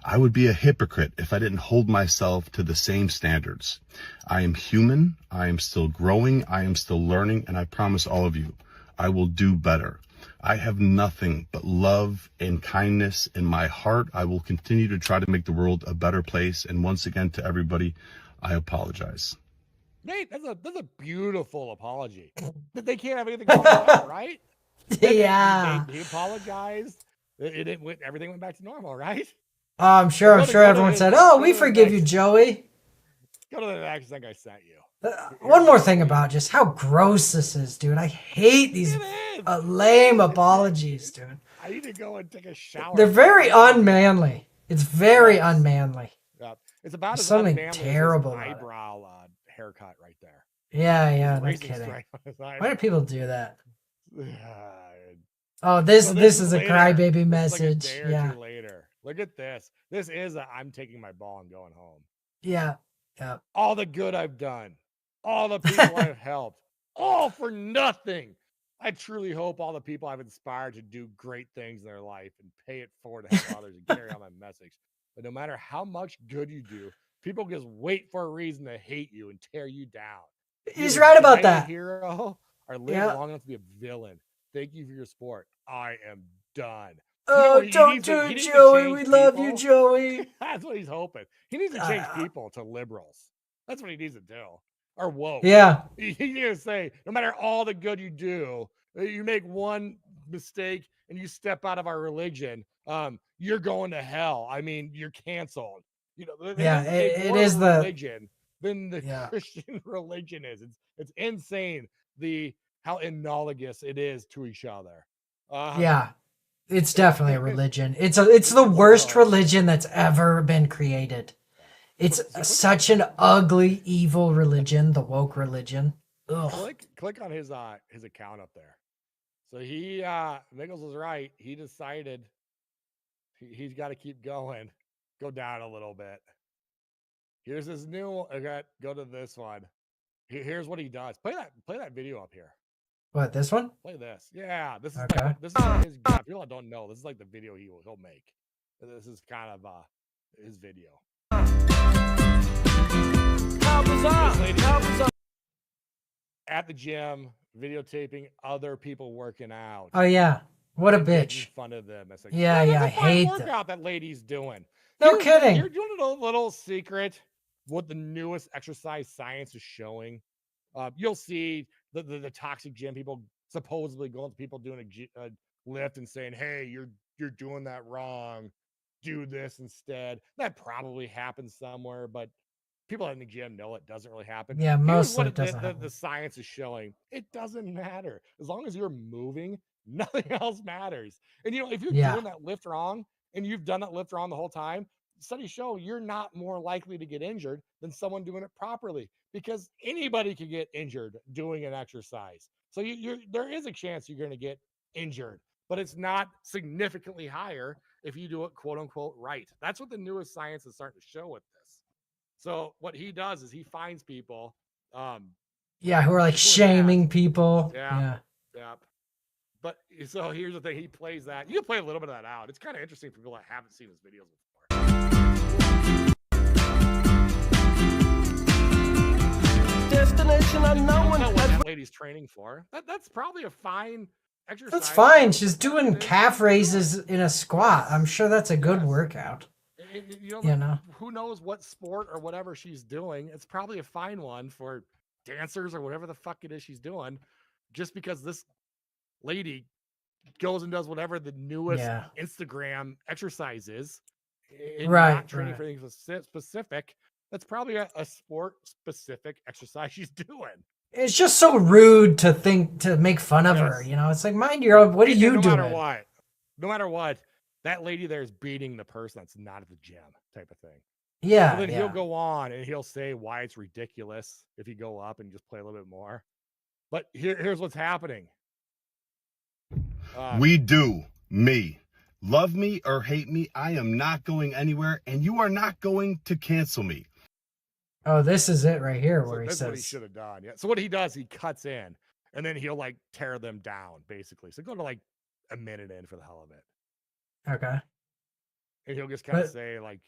I would be a hypocrite if I didn't hold myself to the same standards. I am human. I am still growing. I am still learning. And I promise all of you, I will do better. I have nothing but love and kindness in my heart. I will continue to try to make the world a better place. And once again, to everybody, I apologize. Nate, that's a beautiful apology. They can't have anything wrong, right? Yeah. He apologized. Everything went back to normal, right? Oh, I'm sure everyone said, "Oh, we forgive you, Joey." Go to the next thing I sent you. One more thing about just how gross this is, dude. I hate these lame apologies, dude. I need to go and take a shower. They're very unmanly. It's very unmanly. Yeah. It's about as something unmanly terrible as his about it. eyebrow haircut right there. Yeah, no Racing kidding. stripe on his Why eyebrow. do people do that? So Oh, this is a later. crybaby This is message. like a day or Yeah, two later. Look at this. This is I'm taking my ball and going home. yeah. All the good I've done, all the people I've helped, all for nothing. I truly hope all the people I've inspired to do great things in their life and pay it forward to help others and carry on my message. But no matter how much good you do, people just wait for a reason to hate you and tear you down. He's Either right about die a that. hero or live Yeah. long enough to be a villain. Thank you for your support. I am done. Oh, he don't needs do he it, needs to Joey. change We love you, people. Joey. That's what he's hoping. He needs to change people to liberals. That's what he needs to do. Or woke. Yeah. He needs to say, no matter all the good you do, you make one mistake and you step out of our religion, you're going to hell. I mean, you're canceled. You know, Yeah, it's it more is of a the religion than the Yeah. Christian religion is. It's insane how analogous it is to each other. Yeah. It's definitely a religion. It's the worst religion that's ever been created. It's such an ugly, evil religion, the woke religion. Ugh. Click on his account up there. So Miggles was right. He decided he's got to keep going. Go down a little bit. Here's his new one. Okay, go to this one. Here's what he does. Play that video up here. What, this one? Play this. Yeah, this is Okay. this is like his people that don't know. This is like the video he'll make. This is kind of his video. At the gym, videotaping other people working out. Oh yeah. What a Making bitch. fun of them. It's like, Yeah, that's I a fine hate workout that lady's doing. No kidding. You're doing a little secret. What the newest exercise science is showing. You'll see the toxic gym people supposedly going to people doing a lift and saying, "Hey, you're doing that wrong. Do this instead." That probably happens somewhere, but people in the gym know it doesn't really happen. Yeah, Here's mostly what it doesn't happen. the science is showing. It doesn't matter. As long as you're moving, nothing else matters. And if you're doing that lift wrong and you've done that lift wrong the whole time, studies show you're not more likely to get injured than someone doing it properly, because anybody can get injured doing an exercise. So there is a chance you're going to get injured, but it's not significantly higher if you do it quote unquote right. That's what the newest science is starting to show with this. So what he does is he finds people who are like shaming people. Yeah. But so here's the thing, he plays that. You can play a little bit of that out. It's kind of interesting for people that haven't seen his videos before. Destination unknown. What that lady's training for. That's probably a fine exercise. That's fine. She's doing calf raises in a squat. I'm sure that's a good workout. Who knows what sport or whatever she's doing? It's probably a fine one for dancers or whatever the fuck it is she's doing. Just because this lady goes and does whatever the newest Instagram exercise is, and not training for anything specific. That's probably a sport specific exercise she's doing. It's just so rude to make fun of her. It's like, mind your own. What are you doing? No matter what, that lady there is beating the person that's not at the gym, type of thing. Yeah. So then he'll go on and he'll say why it's ridiculous if you go up and just play a little bit more. But here's what's happening. We do. Me. Love me or hate me, I am not going anywhere, and you are not going to cancel me. Oh, this is it right here where he says. That's what he should have done. Yeah. So what he does, he cuts in, and then he'll like tear them down, basically. So go to like a minute in for the hell of it. Okay. And he'll just kind of say like,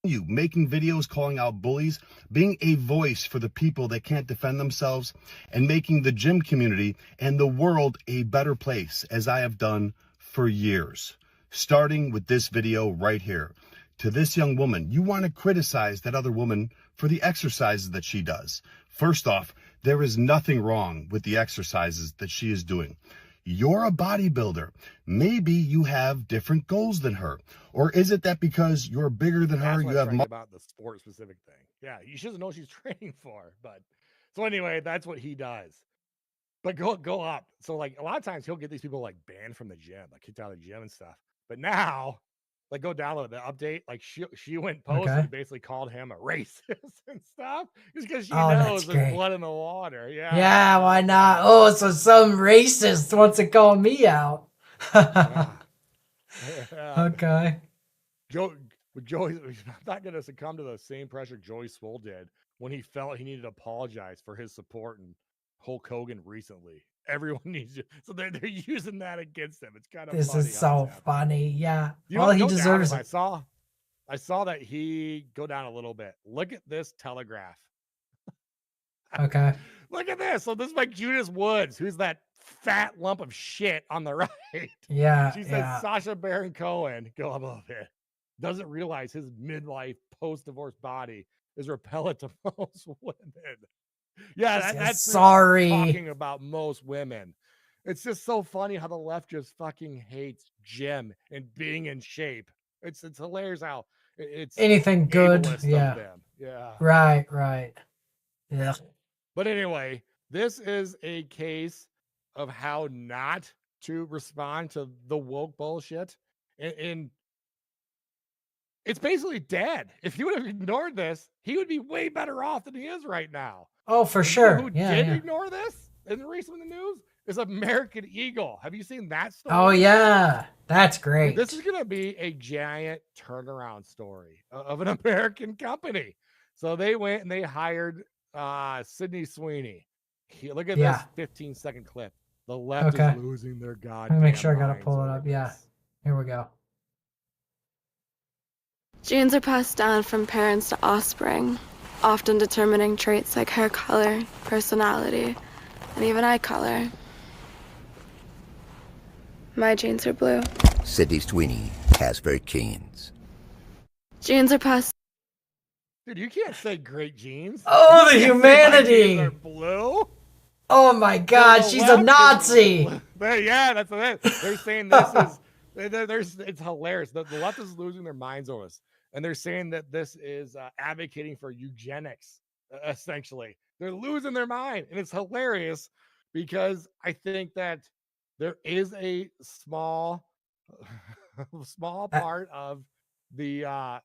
you making videos calling out bullies, being a voice for the people that can't defend themselves, and making the gym community and the world a better place, as I have done for years. Starting with this video right here. To this young woman, you want to criticize that other woman for the exercises that she does. First off, there is nothing wrong with the exercises that she is doing. You're a bodybuilder. Maybe you have different goals than her. Or is it that because you're bigger than her, you have more about the sport specific thing? Yeah, you should know what she's training for. But so anyway, that's what he does. But go up. So like a lot of times he'll get these people like banned from the gym, like kicked out of the gym and stuff. But now, like go download the update. Like she went post and basically called him a racist and stuff, just because she knows there's blood in the water. Yeah. Yeah, why not? Oh, so some racist wants to call me out. Okay. Joey's not going to succumb to the same pressure Joey Swole did when he felt he needed to apologize for his support in Hulk Hogan recently. Everyone needs to, so they're using that against him. It's kind of this is so funny. Yeah. Well, he deserves it. I saw that he go down a little bit. Look at this telegraph. Okay. Look at this. So this is like Judas Woods, who's that fat lump of shit on the right. Yeah. She says Sacha Baron Cohen, go above it, doesn't realize his midlife post-divorce body is repellent to most women. Yeah, that's sorry. Talking about most women. It's just so funny how the left just fucking hates gym and being in shape. It's hilarious how it's anything good. Yeah. Yeah. Right. Yeah. But anyway, this is a case of how not to respond to the woke bullshit. And it's basically dead. If he would have ignored this, he would be way better off than he is right now. Oh, for sure. Who did ignore this in the recent in the news is American Eagle. Have you seen that story? Oh, yeah. That's great. This is going to be a giant turnaround story of an American company. So they went and they hired Sydney Sweeney. Look at this 15-second clip. The left is losing their goddamn Let me make sure I got to minds pull it over up. this. Yeah. Here we go. Genes are passed down from parents to offspring, often determining traits like hair color, personality, and even eye color. My genes are blue. Sydney Sweeney has very genes. Genes are passed. Dude, you can't say great genes. Oh, the humanity. Are blue. Oh my God, she's a Nazi. Yeah, that's what it is. They're saying this is. It's hilarious. The left is losing their minds over this. And they're saying that this is advocating for eugenics, essentially. They're losing their mind. And it's hilarious because I think that there is a small part of the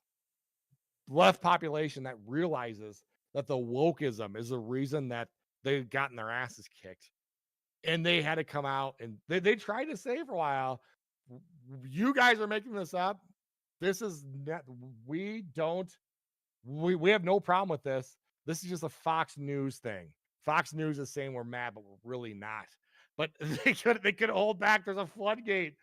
left population that realizes that the wokeism is the reason that they've gotten their asses kicked. And they had to come out and they tried to say for a while, you guys are making this up. This is not, we have no problem with this. This is just a Fox News thing. Fox News is saying we're mad, but we're really not. But they could hold back. There's a floodgate.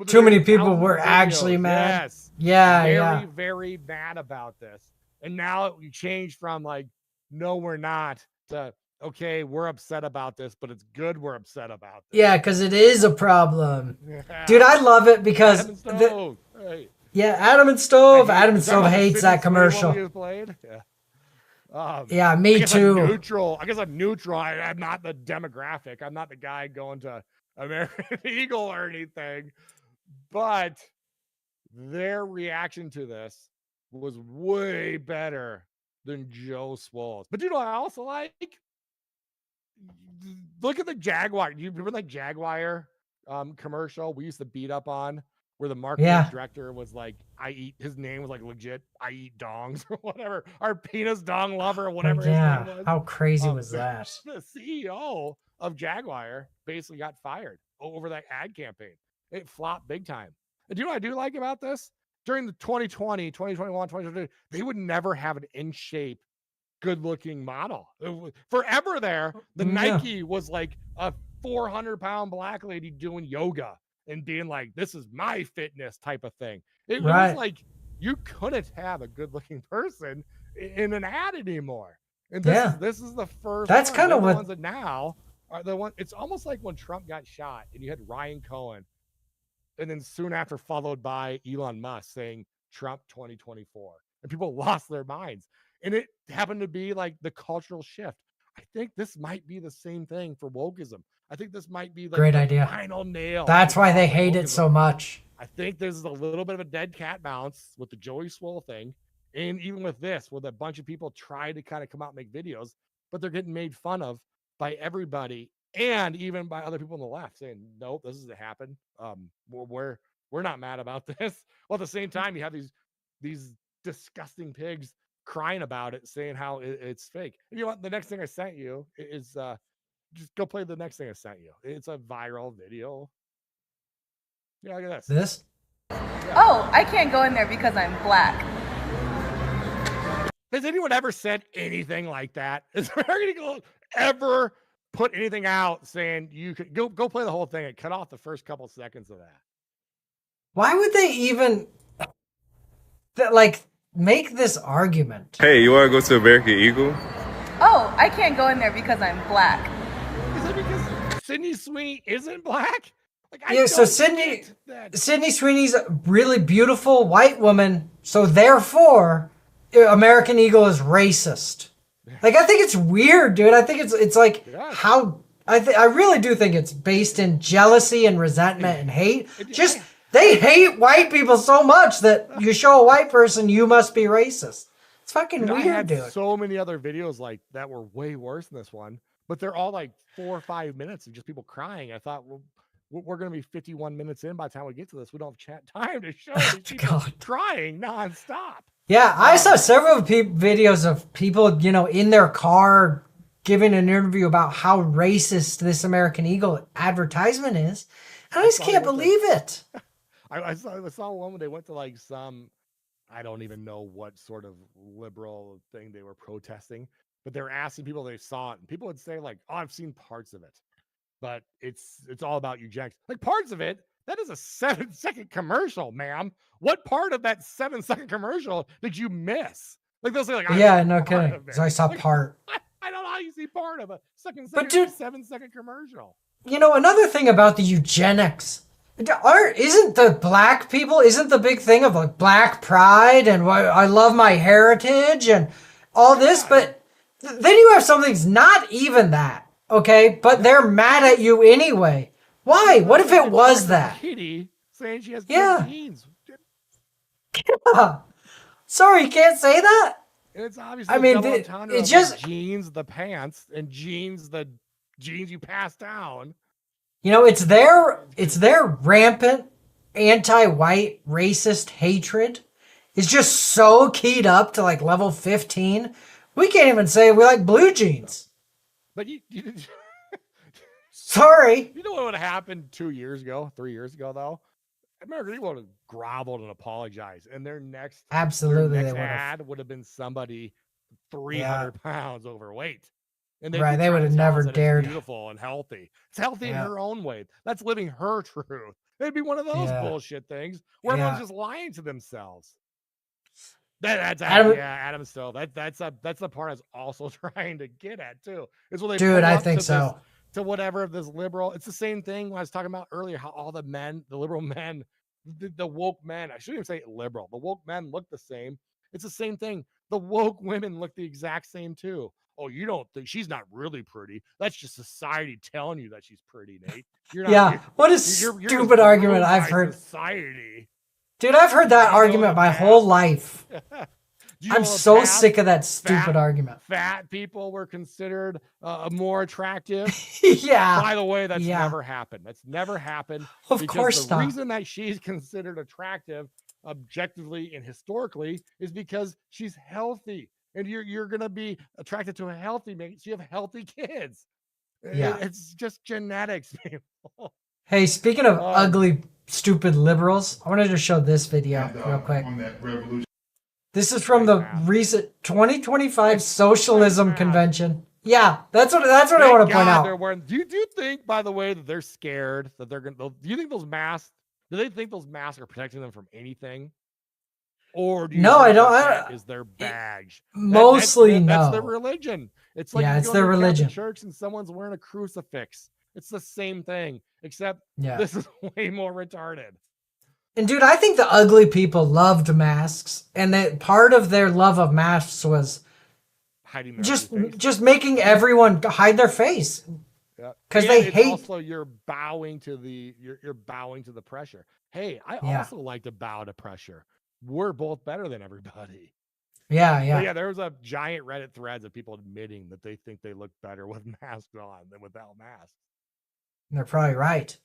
Too many people were actually mad. Yes. Yeah. Very mad about this. And now we changed from like, no, we're not, to okay, we're upset about this, but it's good we're upset about this. Yeah, because it is a problem. Yeah. Dude, I love it because Adam and Stove. Hey. Yeah, Adam and Stove. Adam and Stove hates that commercial. Yeah, me too. I guess I'm neutral. I'm not the demographic. I'm not the guy going to American Eagle or anything. But their reaction to this was way better than Joe Swole's. But you know what I also like? Look at the Jaguar. Do you remember that Jaguar commercial we used to beat up on? Where the marketing director was like, his name was like legit, I eat dongs or whatever. Our penis dong lover or whatever his name was. How crazy was that? The CEO of Jaguar basically got fired over that ad campaign. It flopped big time. And do you know what I do like about this? During the 2020, 2021, 2022, they would never have an in shape, good looking model. Forever there, the Nike was like a 400-pound black lady doing yoga. and being like, this is my fitness type of thing. It Right. was like you couldn't have a good looking person in an ad anymore. And this is the first. That's kind of the what ones that now are the one. It's almost like when Trump got shot and you had Ryan Cohen, and then soon after followed by Elon Musk saying Trump 2024, and people lost their minds. And it happened to be like the cultural shift. I think this might be the same thing for wokeism. I think this might be like great the idea. final nail. That's why they hate it so much. I think there's a little bit of a dead cat bounce with the Joey Swole thing. And even with this, where a bunch of people try to kind of come out and make videos, but they're getting made fun of by everybody and even by other people on the left saying, nope, this doesn't happen. We're not mad about this. Well, at the same time, you have these disgusting pigs crying about it, saying how it's fake. You know what? The next thing I sent you is just go play the next thing I sent you. It's a viral video. Yeah, look at this. This? Yeah. Oh, I can't go in there because I'm black. Has anyone ever said anything like that? Is American Eagle ever put anything out saying you could go play the whole thing and cut off the first couple seconds of that? Why would they even like make this argument? Hey, you want to go to American Eagle? Oh, I can't go in there because I'm black. Is it because Sydney Sweeney isn't black? Like, Yeah, so Sydney Sweeney's a really beautiful white woman, so therefore American Eagle is racist. Like, I think it's weird, dude. I think it's like how I really do think it's based in jealousy and resentment and hate. Just they hate white people so much that you show a white person you must be racist. It's fucking I weird, had dude. so many other videos like that were way worse than this one, but they're all like 4 or 5 minutes of just people crying. I thought, well, we're going to be 51 minutes in by the time we get to this. We don't have time to show these people crying nonstop. Yeah, I saw several videos of people, you know, in their car giving an interview about how racist this American Eagle advertisement is. And I just can't believe it. I saw one when they went to like some, I don't even know what sort of liberal thing they were protesting, but they were asking people if they saw it. And people would say like, oh, I've seen parts of it, but it's all about eugenics. Like parts of it, that is a 7-second commercial, ma'am. What part of that 7-second commercial did you miss? Like they'll say like, yeah, no kidding. So I saw part. I don't know how you see part of a 7-second commercial. You know, another thing about the eugenics, isn't the big thing of like black pride and I love my heritage and all this, but then you have something that's not even that, okay? But they're mad at you anyway. Why? What if it was that? Kitty saying she has good genes. Yeah. Sorry, you can't say that? It's obviously it's just genes, the pants, and genes, the genes you pass down. You know, it's their rampant anti-white racist hatred is just so keyed up to like level 15. We can't even say we like blue jeans. But you sorry. You know what would have happened 2 years ago, 3 years ago, though? American Eagle would have groveled and apologized, and their next ad would have been somebody 300 pounds overweight. And they would have never dared. Beautiful and healthy. It's healthy in her own way. That's living her truth. It'd be one of those bullshit things where everyone's just lying to themselves. That's Adam Stowe. That's the part I was also trying to get at too. Is when they dude, I think so. To whatever of this liberal, it's the same thing when I was talking about earlier, how all the men, the liberal men, the woke men, I shouldn't even say liberal, the woke men look the same. It's the same thing. The woke women look the exact same too. Oh, you don't think she's not really pretty? That's just society telling you that she's pretty, Nate. You're not, what a stupid argument I've heard. Society. Dude, I've heard that argument my whole life. I'm so sick of that stupid argument. Fat people were considered more attractive. Yeah. By the way, that's never happened. That's never happened. Of course not. The reason that she's considered attractive objectively and historically is because she's healthy. And you're going to be attracted to a healthy mate. So you have healthy kids. Yeah. It's just genetics, people. Hey, speaking of ugly, stupid liberals, I wanted to show this video real quick. On that revolution. This is from the recent 2025 Socialism Convention. Yeah, that's what I want to point out. They're wearing. Do you think, by the way, that they're scared that they're gonna? Do you think those masks? Do they think those masks are protecting them from anything? Or do you No, think I don't. that is their badge? Mostly, that's no. their religion. It's like Yeah, you it's go their to a Catholic religion. church and someone's wearing a crucifix. It's the same thing, except Yeah. this is way more retarded. And dude, I think the ugly people loved masks, and that part of their love of masks was Hiding their just making everyone hide their face. Yeah, because they it's hate. Also, you're bowing to the pressure. Hey, I also like to bow to pressure. We're both better than everybody. Yeah, yeah. But yeah, there was a giant Reddit threads of people admitting that they think they look better with masks on than without masks. They're probably right.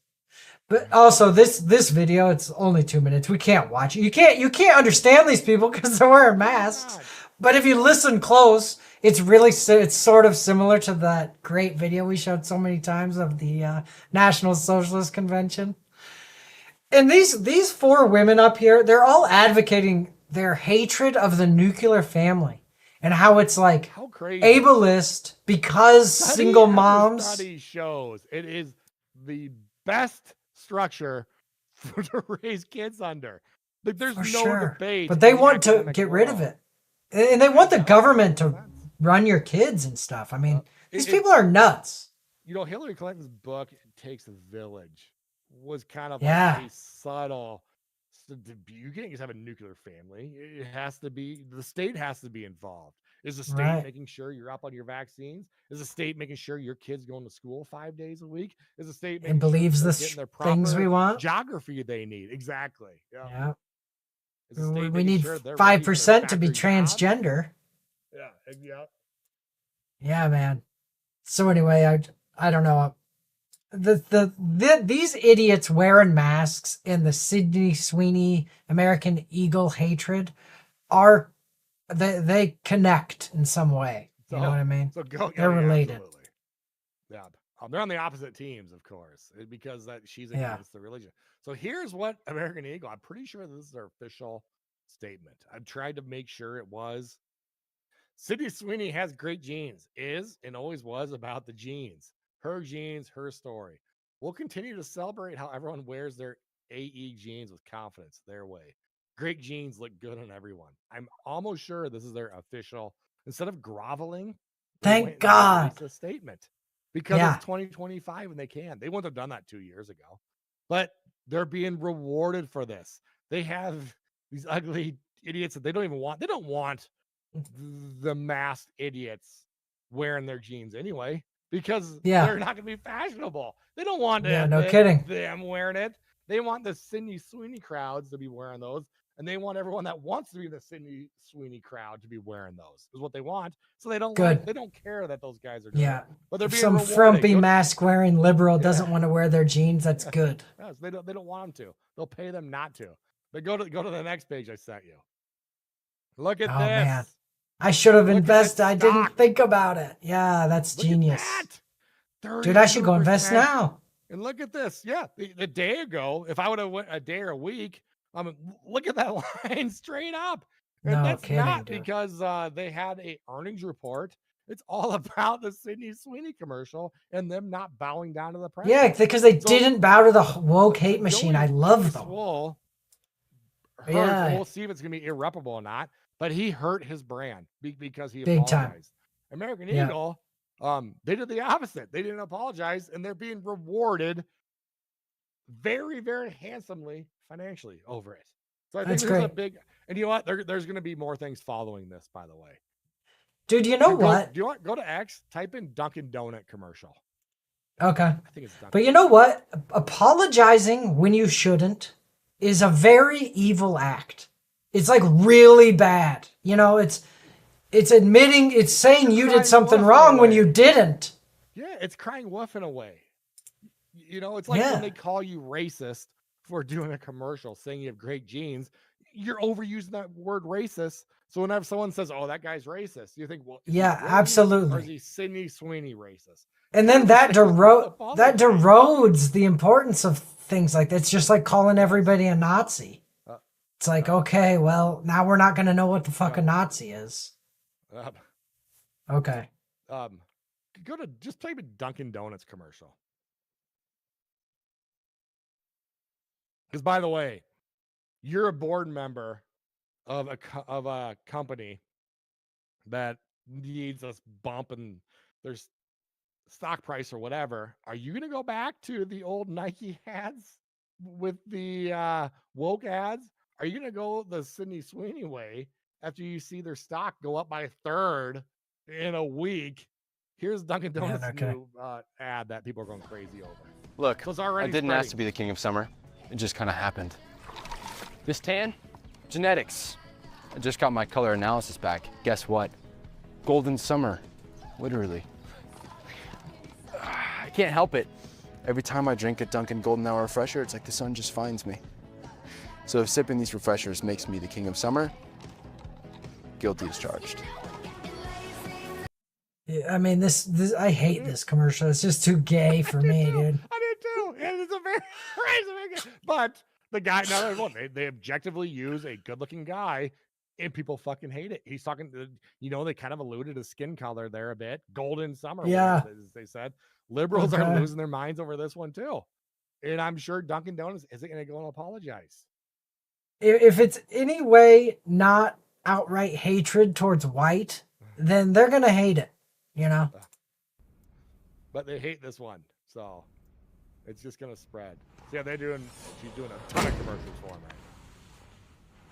But also this video, it's only 2 minutes. We can't watch it. You can't understand these people because they're wearing masks. But if you listen close, it's sort of similar to that great video we showed so many times of the National Socialist Convention. And these 4 women up here, they're all advocating their hatred of the nuclear family and how it's like ableist because single moms. Study shows it is the best structure to raise kids under. Like, there's no debate. But they want to get rid of it. And they want the government to run your kids and stuff. I mean, these people are nuts. You know, Hillary Clinton's book, It Takes a Village, was kind of Yeah. a subtle. You can't just have a nuclear family. It has to be, the state has to be involved. Is the state making sure you're up on your vaccines? Is the state making sure your kids going to school 5 days a week? Is the state making And believes sure the getting their things we want? geography they need? Exactly. Yeah. Is the state We making need sure they're ready for 5% to be factory jobs? transgender. Yeah. Yeah, man. So anyway, I don't know. These idiots wearing masks and the Sydney Sweeney American Eagle hatred are they connect in some way. You know what I mean? So they're related. Absolutely. Yeah. They're on the opposite teams, of course, because she's against the religion. So here's what American Eagle, I'm pretty sure this is their official statement. I've tried to make sure it was. Sydney Sweeney has great genes, is and always was about the genes. Her genes, her story. We'll continue to celebrate how everyone wears their AE genes with confidence, their way. Great genes look good on everyone. I'm almost sure this is their official. Instead of groveling, thank God, a statement because it's 2025 and they can. They wouldn't have done that 2 years ago, but they're being rewarded for this. They have these ugly idiots that they don't even want. They don't want the masked idiots wearing their jeans anyway because they're not going to be fashionable. They don't want them wearing it. They want the Sydney Sweeney crowds to be wearing those, and they want everyone that wants to be the Sydney Sweeney crowd to be wearing those. Is what they want. So they don't they don't care that those guys are doing it. But they're if being some rewarded. frumpy mask wearing liberal doesn't want to wear their jeans, that's good. Yes, they don't want them to. They'll pay them not to. But go to the next page I sent you. Look at this. Man. I should have invested. I didn't think about it. Yeah, that's genius. Dude, I should go invest now. And look at this. Yeah, the day ago, if I would have went a day or a week, look at that line straight up. And No that's kidding, not dude. because they had a earnings report. It's all about the Sydney Sweeney commercial and them not bowing down to the press. Yeah, because they didn't bow to the woke hate machine. I love them. We'll see if it's going to be irreparable or not. But he hurt his brand because he Big time. apologized. American Eagle, they did the opposite. They didn't apologize, and they're being rewarded very, very handsomely financially over it. So I think there's a big, and you know what? There's going to be more things following this, by the way. Dude, you know what? Do you want go to X? Type in Dunkin' Donut commercial. Okay. I think it's Dunkin'. But you know what? Apologizing when you shouldn't is a very evil act. It's like really bad. You know, it's admitting, it's saying you did something wrong when you didn't. Yeah, it's crying wolf in a way. You know, it's like when they call you racist for doing a commercial saying you have great genes, you're overusing that word racist. So whenever someone says, "Oh, that guy's racist," you think, "Well, absolutely." Or is he Sydney Sweeney racist?" And then that erodes the importance of things like that. It's just like calling everybody a Nazi. It's like, okay, well, now we're not going to know what the fuck a Nazi is. Okay. just type in Dunkin' Donuts commercial. Because by the way, you're a board member of a company that needs us bumping their stock price or whatever. Are you going to go back to the old Nike ads with the woke ads? Are you going to go the Sydney Sweeney way after you see their stock go up by a third in a week? Here's Dunkin' Donuts' new ad that people are going crazy over. Look, So I didn't ask to be the king of summer. It just kind of happened. This tan, genetics. I just got my color analysis back. Guess what? Golden summer, literally. I can't help it. Every time I drink a Dunkin' Golden Hour refresher, it's like the sun just finds me. So if sipping these refreshers makes me the king of summer, guilty as charged. Yeah, I mean, this I hate this commercial. It's just too gay for me, dude. I did too. It's a very crazy, but the guy, they objectively use a good-looking guy, and people fucking hate it. He's talking, they kind of alluded to skin color there a bit. Golden summer, Yeah. as they said. Liberals are losing their minds over this one too, and I'm sure Dunkin' Donuts isn't going to go and apologize. If it's any way not outright hatred towards white, then they're gonna hate it. But they hate this one, so it's just gonna spread. So yeah, she's doing a ton of commercials for them.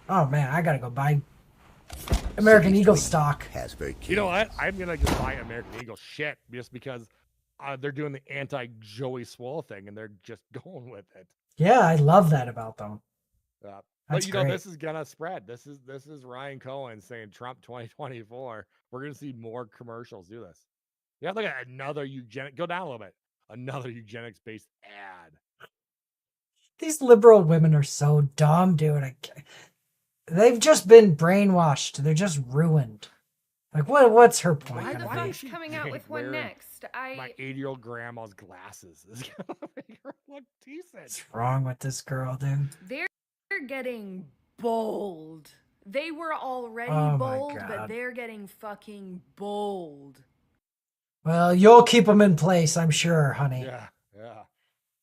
Oh man, I gotta go buy American Eagle stock. You know what? I'm gonna just buy American Eagle shit just because they're doing the anti-Joey Swole thing and they're just going with it. Yeah, I love that about them. But great. this is gonna spread. This is Ryan Cohen saying Trump 2024. We're gonna see more commercials do this. Yeah, look at another eugenic. Go down a little bit. Another eugenics-based ad. These liberal women are so dumb, dude. They've just been brainwashed. They're just ruined. Like, what's her point? Why the fuck's coming out with one next? My 80-year-old grandma's glasses is gonna make her look decent. What's wrong with this girl, dude? They're getting bold. They were already Oh my bold, God. but they're getting fucking bold. Well, you'll keep them in place, I'm sure, honey. Yeah.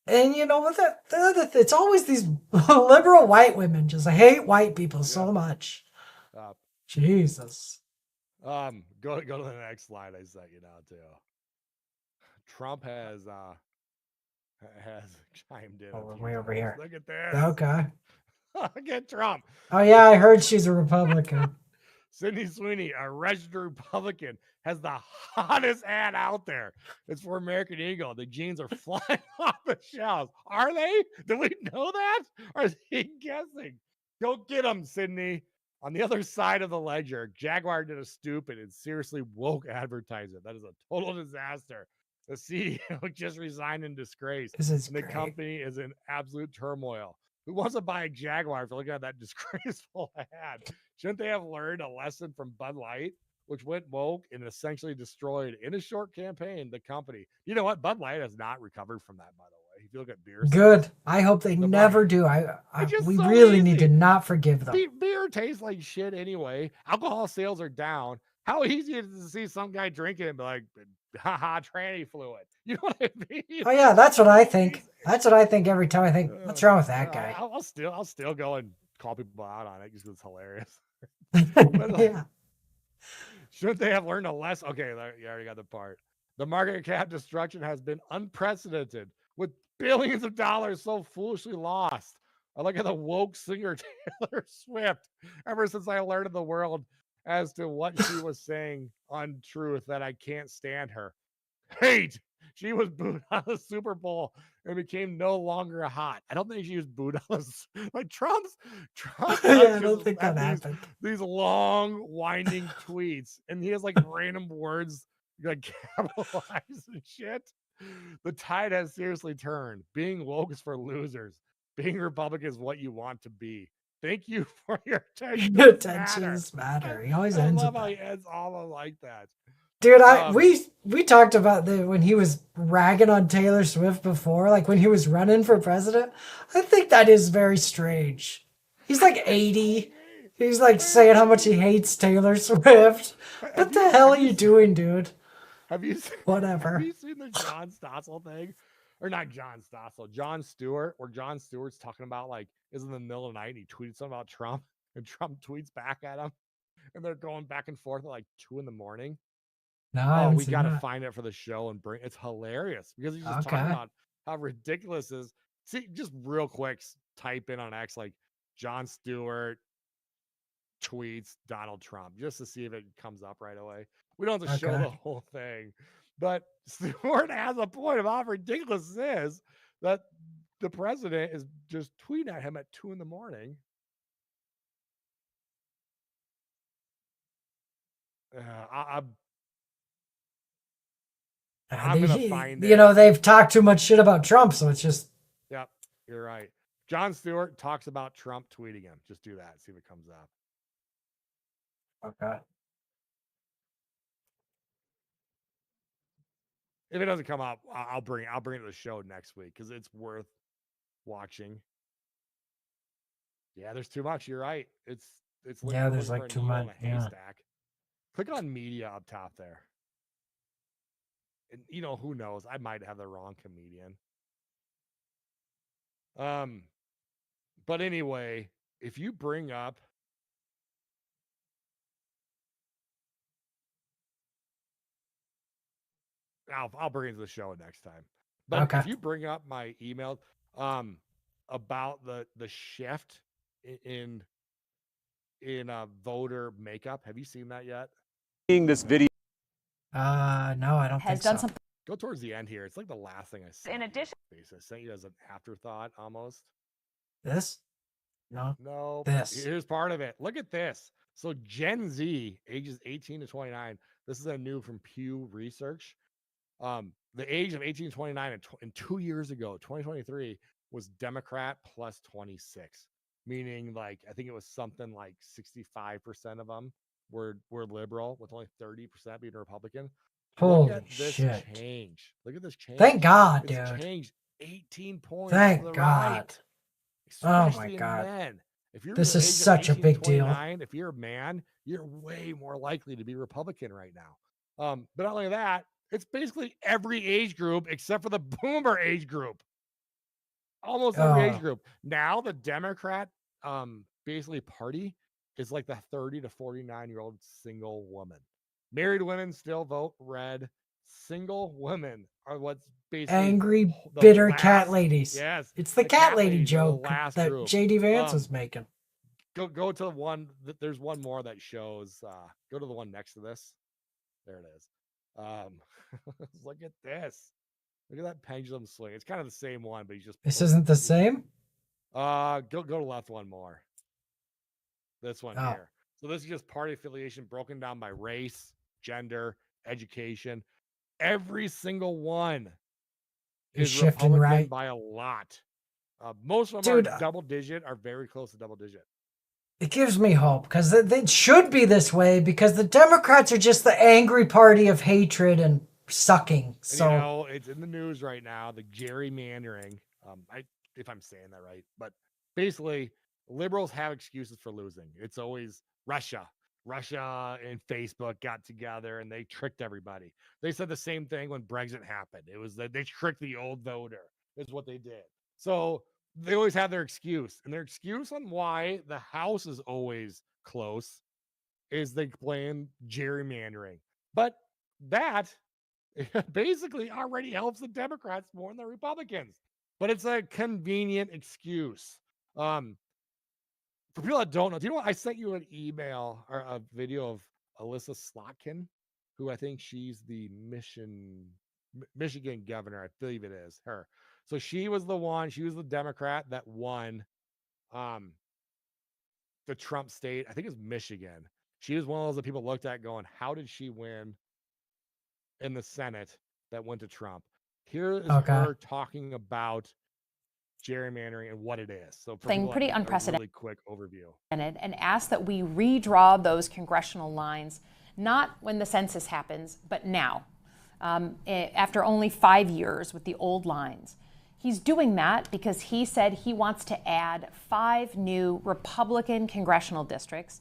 And you know what? It's always these liberal white women. Just I hate white people so much. Jesus. Go to the next slide. I sent you now too. Trump has chimed in. Oh, we're way over here. Look at this. Okay. Look at Trump. Oh yeah, I heard she's a Republican. Sydney Sweeney, a registered Republican, has the hottest ad out there. It's for American Eagle. The jeans are flying off the shelves. Are they? Do we know that? Or is he guessing? Go get them, Sydney. On the other side of the ledger, Jaguar did a stupid and seriously woke advertisement. That is a total disaster. The CEO just resigned in disgrace. This is and the great. company is in absolute turmoil. Who wants to buy a Jaguar if you're looking at that disgraceful ad? Shouldn't they have learned a lesson from Bud Light, which went woke and essentially destroyed in a short campaign the company? You know what? Bud Light has not recovered from that, by the way. If you look at beer sales. Good. I hope they never do. We really need to not forgive them. Beer tastes like shit anyway. Alcohol sales are down. How easy is it to see some guy drinking and be like, haha, tranny fluid. You know what I mean? Oh yeah, that's what I think. That's what I think every time I think, what's wrong with that guy? I'll still go and call people out on it just because it's hilarious. Yeah. Shouldn't they have learned a lesson? Okay, you already got the part. The market cap destruction has been unprecedented, with billions of dollars so foolishly lost. I look at the woke singer Taylor Swift. Ever since I alerted the world as to what she was saying on Truth, that I can't stand her. Hate. She was booed out of the Super Bowl and became no longer hot. I don't think she was booed out of like Trump. Yeah, I don't think that happened. These long, winding tweets, and he has like random words like capitalized and shit. The tide has seriously turned. Being woke is for losers. Being Republican is what you want to be. Thank you for your attention. Attentions matter. He always ends I love with how that. he ends all like that. Dude, we talked about when he was ragging on Taylor Swift before, like when he was running for president. I think that is very strange. He's like 80. He's like saying how much he hates Taylor Swift. What the hell are you doing, dude? Have you seen, Whatever. Have you seen the John Stossel thing? Or not John Stossel, John Stewart, where John Stewart's talking about like is in the middle of the night and he tweets something about Trump and Trump tweets back at him and they're going back and forth at like 2 a.m. No, I haven't We seen got to that. find it for the show and bring it's hilarious because he's just talking about how ridiculous is. See, just real quick, type in on X like John Stewart tweets Donald Trump just to see if it comes up right away. We don't have to show the whole thing, but Stewart has a point about how ridiculous it is that the president is just tweeting at him at 2 a.m. I'm gonna find it. You know, they've talked too much shit about Trump, so it's just. Yep, you're right. John Stewart talks about Trump tweeting him. Just do that. See if it comes up. Okay. If it doesn't come up, I'll bring it to the show next week because it's worth watching. Yeah, there's too much. You're right. It's Yeah, there's like too much. Yeah. Click on media up top there. And you know, who knows? I might have the wrong comedian. But anyway, if you bring up I'll bring it to the show next time. But if you bring up my email about the shift in voter makeup, have you seen that yet? Seeing this video. No, I don't think so. Go towards the end here. It's like the last thing I said. In addition, I sent you as an afterthought almost. This? No. No. This. Here's part of it. Look at this. So Gen Z, ages 18 to 29. This is a new from Pew Research. The age of 18 to 29 and 2 years ago, 2023, was Democrat plus 26, meaning like I think it was something like 65% of them were liberal, with only 30% being Republican. Holy Look at this shit. change. Look at this change. Thank God, it's dude. Changed 18 points. Thank to the God. Right, Oh my God. Men. If you're This the is age of such a 18 big deal. 29, if you're a man, you're way more likely to be Republican right now. But not only that, it's basically every age group except for the boomer age group. Almost every age group. Now the Democrat basically party is like the 30 to 49-year-old single woman. Married women still vote red. Single women are what's basically Angry, bitter cat ladies. Yes. It's the cat lady ladies are the joke last that group. JD Vance was making. Go to one. There's one more that shows. Go to the one next to this. There it is. Look at this. Look at that pendulum swing. It's kind of the same one, but he's just. This isn't the same? Go to the left one more. This one here. So this is just party affiliation broken down by race, gender, education. Every single one is shifting Republican right by a lot. Most of them are double digit, are very close to double digit. It gives me hope because they should be this way because the Democrats are just the angry party of hatred and sucking. So And, it's in the news right now, the gerrymandering. If I'm saying that right, but basically liberals have excuses for losing. It's always Russia and Facebook got together and they tricked everybody. They said the same thing when Brexit happened. It was that they tricked the old voter is what they did. So they always have their excuse, and their excuse on why the House is always close is they blame gerrymandering. But that basically already helps the Democrats more than the Republicans. But it's a convenient excuse. For people that don't know, do you know what? I sent you an email or a video of Alyssa Slotkin, who I think she's the Michigan governor. I believe it is her. So she was the Democrat that won the Trump state. I think it's Michigan. She was one of those that people looked at going, how did she win in the Senate that went to Trump? Here is her talking about gerrymandering and what it is. So pretty unprecedented. Really quick overview. And ask that we redraw those congressional lines, not when the census happens, but now, after only 5 years with the old lines. He's doing that because he said he wants to add 5 new Republican congressional districts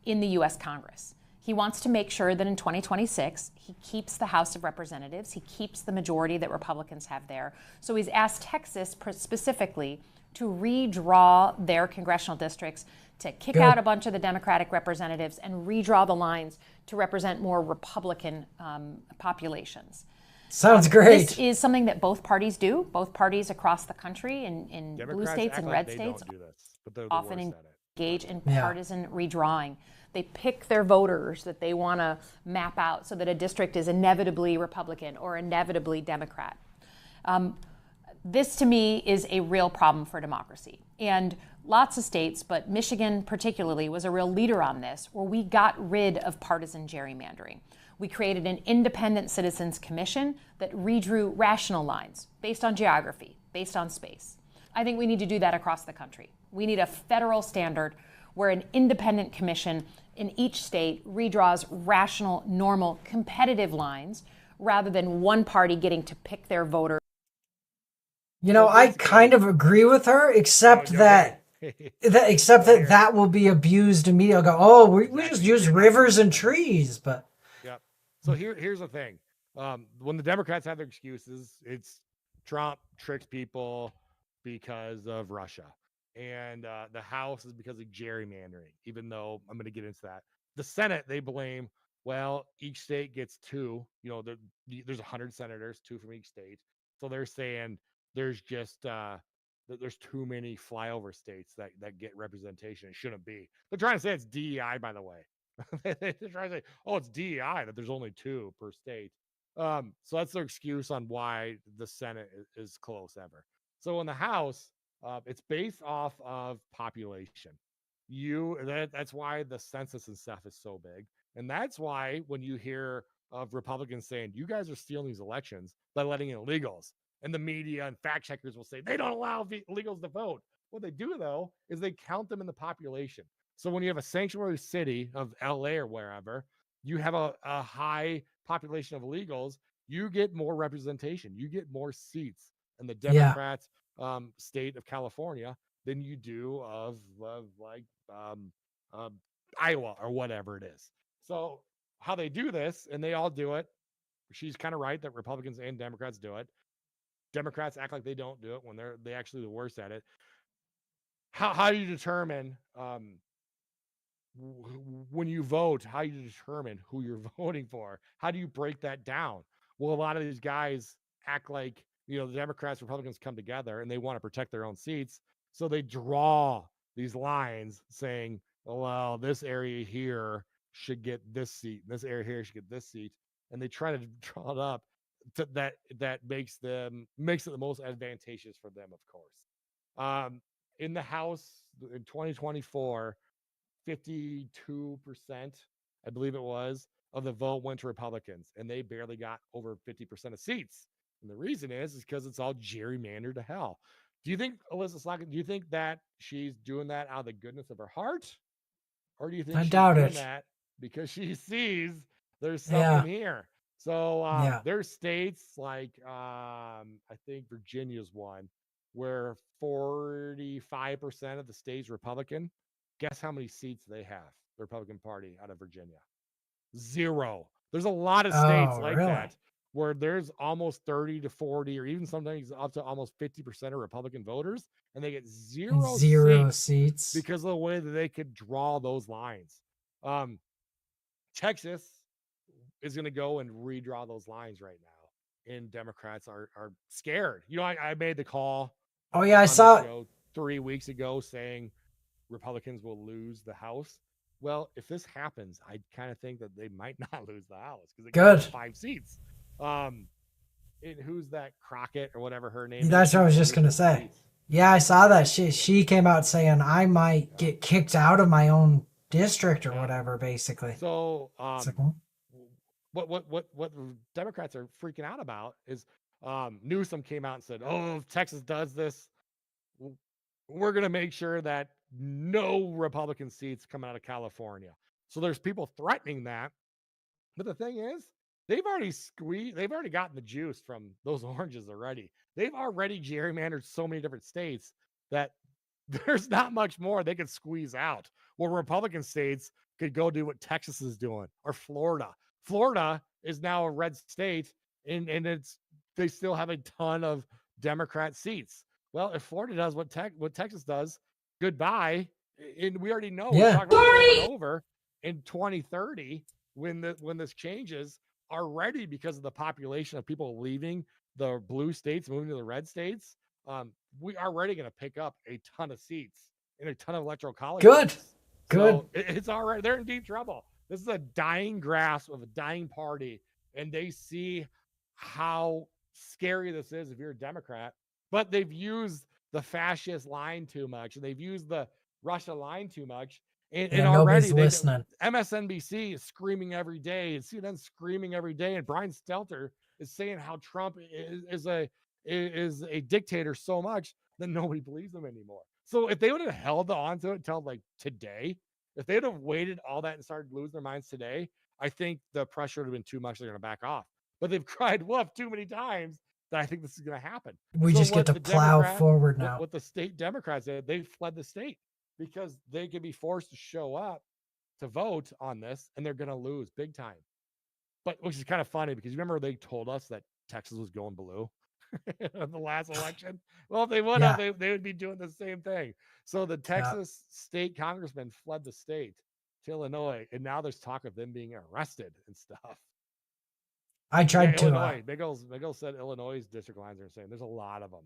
in the U.S. Congress. He wants to make sure that in 2026, he keeps the House of Representatives, he keeps the majority that Republicans have there. So he's asked Texas specifically to redraw their congressional districts, to kick out a bunch of the Democratic representatives and redraw the lines to represent more Republican populations. Sounds great. This is something that both parties do, both parties across the country in blue states and red states often engage in partisan redrawing. They pick their voters that they want to map out so that a district is inevitably Republican or inevitably Democrat. This, to me, is a real problem for democracy. And lots of states, but Michigan particularly, was a real leader on this, where we got rid of partisan gerrymandering. We created an independent citizens commission that redrew rational lines based on geography, based on space. I think we need to do that across the country. We need a federal standard where an independent commission in each state redraws rational, normal, competitive lines rather than one party getting to pick their voters. You know, I kind of agree with her, except that that will be abused immediately. I'll go, oh, we just use rivers and trees, but yeah. So here's the thing: when the Democrats have their excuses, it's Trump tricks people because of Russia, and the House is because of gerrymandering. Even though I'm going to get into that, the Senate they blame. Well, each state gets 2. You know, there's 100 senators, 2 from each state, so they're saying there's just there's too many flyover states that get representation. It shouldn't be. They're trying to say it's DEI, by the way. They're trying to say, oh, it's DEI that there's only 2 per state. So that's their excuse on why the Senate is close ever. So in the House, it's based off of population. That's why the census and stuff is so big, and that's why when you hear of Republicans saying you guys are stealing these elections by letting in illegals. And the media and fact checkers will say they don't allow illegals to vote. What they do, though, is they count them in the population. So when you have a sanctuary city of LA or wherever, you have a high population of illegals, you get more representation. You get more seats in the Democrats state of California than you do of Iowa or whatever it is. So how they do this, and they all do it. She's kind of right that Republicans and Democrats do it. Democrats act like they don't do it when they actually the worst at it. How do you determine when you vote? How do you determine who you're voting for? How do you break that down? Well, a lot of these guys act like the Democrats, Republicans come together and they want to protect their own seats, so they draw these lines saying, oh, well, this area here should get this seat, this area here should get this seat, and they try to draw it up. That makes it the most advantageous for them, of course. In the House in 2024, 52%, I believe it was, of the vote went to Republicans, and they barely got over 50% of seats. And the reason is because it's all gerrymandered to hell. Do you think, Alyssa Slocum, do you think that she's doing that out of the goodness of her heart? Or do you think she's doing that because she sees there's something here? So there's states like I think Virginia's one where 45% of the state's Republican. Guess how many seats they have, the Republican Party out of Virginia? 0. There's a lot of states that where there's almost 30 to 40 or even sometimes up to almost 50% of Republican voters, and they get zero seats because of the way that they could draw those lines. Texas is going to go and redraw those lines right now, and Democrats are scared. I made the call. Oh yeah, I saw 3 weeks ago saying Republicans will lose the House. Well, if this happens, I kind of think that they might not lose the House because they got 5 seats. Who's that Crockett or whatever her name is? That's what I was just gonna say. Yeah, I saw that. She came out saying I might get kicked out of my own district or whatever, basically. So what Democrats are freaking out about is Newsom came out and said, oh, if Texas does this, we're going to make sure that no Republican seats come out of California. So there's people threatening that. But the thing is, they've already gotten the juice from those oranges already. They've already gerrymandered so many different states that there's not much more they could squeeze out. Well, Republican states, could go do what Texas is doing or Florida. Florida is now a red state, and they still have a ton of Democrat seats. Well, if Florida does what Texas does, goodbye. And we already know we're talking about over and over in 2030 when this changes already because of the population of people leaving the blue states, moving to the red states. We are already going to pick up a ton of seats in a ton of electoral colleges. Good. So it's all right. They're in deep trouble. This is a dying grasp of a dying party, and they see how scary this is if you're a Democrat. But they've used the fascist line too much, and they've used the Russia line too much. And already listening. MSNBC is screaming every day, and CNN screaming every day, and Brian Stelter is saying how Trump is a dictator so much that nobody believes him anymore. So if they would have held on to it until like today, if they would have waited all that and started losing their minds today, I think the pressure would have been too much. They're going to back off. But they've cried wolf too many times that I think this is going to happen. We just get to plow forward now. What the state Democrats did, they fled the state because they could be forced to show up to vote on this, and they're going to lose big time. But which is kind of funny because you remember they told us that Texas was going blue in the last election. Well, if they would have, they would be doing the same thing. So the Texas state congressman fled the state to Illinois, and now there's talk of them being arrested and stuff. I tried to. Illinois. Big Ol said Illinois' district lines are insane. There's a lot of them,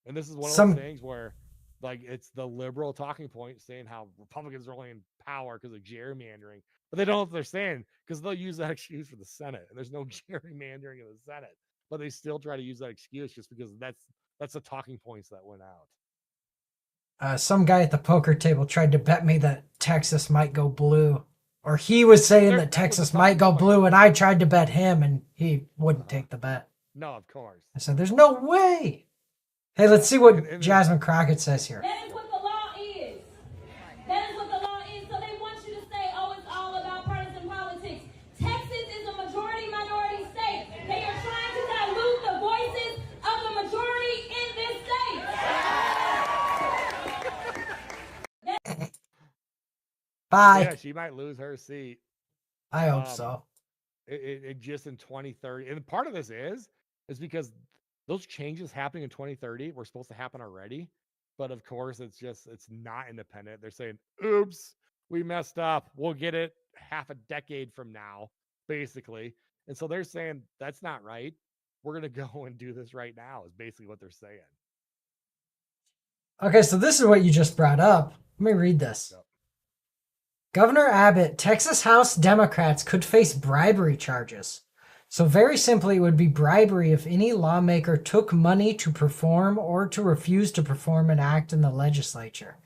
and this is one of those things where, like, it's the liberal talking point saying how Republicans are only in power because of gerrymandering, but they don't know what they're saying because they'll use that excuse for the Senate, and there's no gerrymandering in the Senate, but they still try to use that excuse just because that's the talking points that went out. Some guy at the poker table tried to bet me that Texas might go blue. Or he was saying that Texas might go blue, and I tried to bet him, and he wouldn't take the bet. No, of course. I said, there's no way. Hey, let's see what Jasmine Crockett says here. That is what the law is. That is what the law is. So they want you to say, oh, it's all about partisan politics. Texas is a majority-minority state. They are trying to dilute the voices of the majority in this state. Bye. Yeah, she might lose her seat. I hope so. It just in 2030. And part of this is because those changes happening in 2030 were supposed to happen already. But of course, it's not independent. They're saying, oops, we messed up. We'll get it half a decade from now, basically. And so they're saying, that's not right. We're going to go and do this right now is basically what they're saying. Okay, so this is what you just brought up. Let me read this. Yep. Governor Abbott, Texas House Democrats could face bribery charges. So very simply, it would be bribery if any lawmaker took money to perform or to refuse to perform an act in the legislature.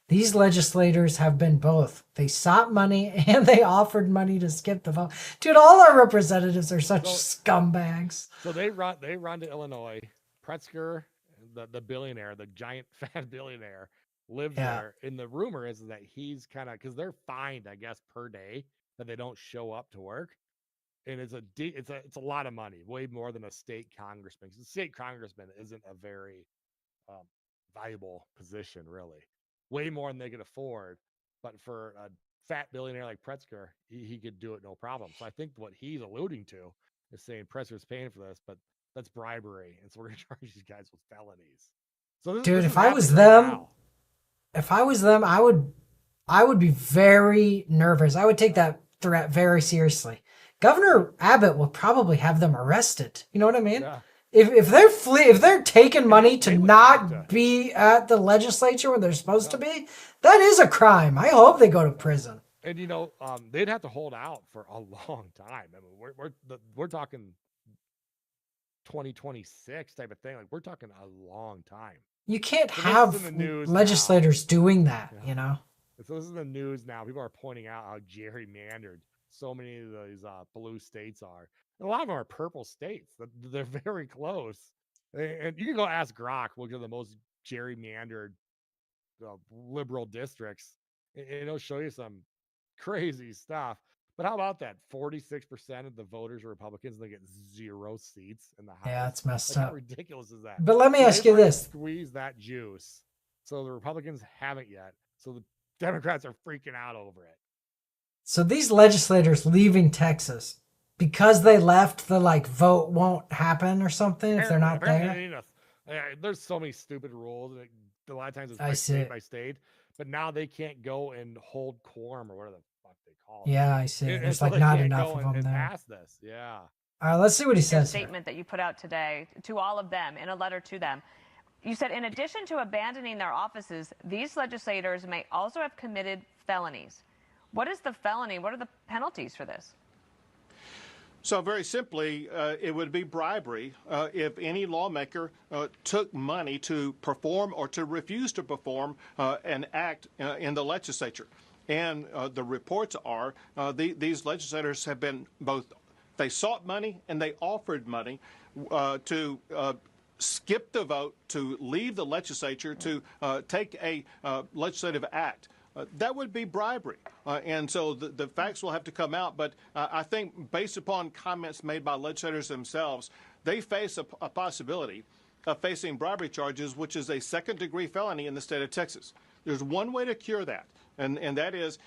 These legislators have been both. They sought money and they offered money to skip the vote. Dude, all our representatives are such scumbags. So they run to Illinois. Pritzker, the billionaire, the giant fat billionaire, lives there, and the rumor is that he's kind of because they're fined, I guess, per day that they don't show up to work, and it's a lot of money, way more than a state congressman. Because the state congressman isn't a very valuable position, really, way more than they could afford. But for a fat billionaire like Pritzker, he could do it no problem. So I think what he's alluding to is saying Pritzker's paying for this, but that's bribery, and so we're gonna charge these guys with felonies. So dude, if I was them. If I was them, I would be very nervous. I would take that threat very seriously. Governor Abbott will probably have them arrested. You know what I mean? Yeah. If they're taking money to not be at the legislature when they're supposed to be, that is a crime. I hope they go to prison. And they'd have to hold out for a long time. I mean, we're talking 2026 type of thing. Like we're talking a long time. You can't have legislators doing that, you know? So this is the news now. People are pointing out how gerrymandered so many of these blue states are. And a lot of them are purple states. They're very close. And you can go ask Grok, which are the most gerrymandered liberal districts, and it'll show you some crazy stuff. But how about that? 46% of the voters are Republicans, and they get 0 seats in the House. Yeah, it's messed up. How ridiculous is that? But let me ask you this. Squeeze that juice. So the Republicans haven't yet. So the Democrats are freaking out over it. So these legislators leaving Texas, because they left, the like vote won't happen or something if they're not there. There's so many stupid rules. And a lot of times it's I by see. state by state. But now they can't go and hold quorum or whatever the fuck they call it. Yeah, I see. And There's so like they not can't enough go of them and there. pass this. Yeah. All right, let's see what he says here. Statement that you put out today to all of them in a letter to them. You said, in addition to abandoning their offices, these legislators may also have committed felonies. What is the felony? What are the penalties for this? So very simply, it would be bribery if any lawmaker took money to perform or to refuse to perform an act in the legislature. And the reports are these legislators have been both, they sought money and they offered money to skip the vote, to leave the legislature, to take a legislative act. That would be bribery. And so the facts will have to come out. But I think based upon comments made by legislators themselves, they face a possibility of facing bribery charges, which is a second-degree felony in the state of Texas. There's one way to cure that. And that is,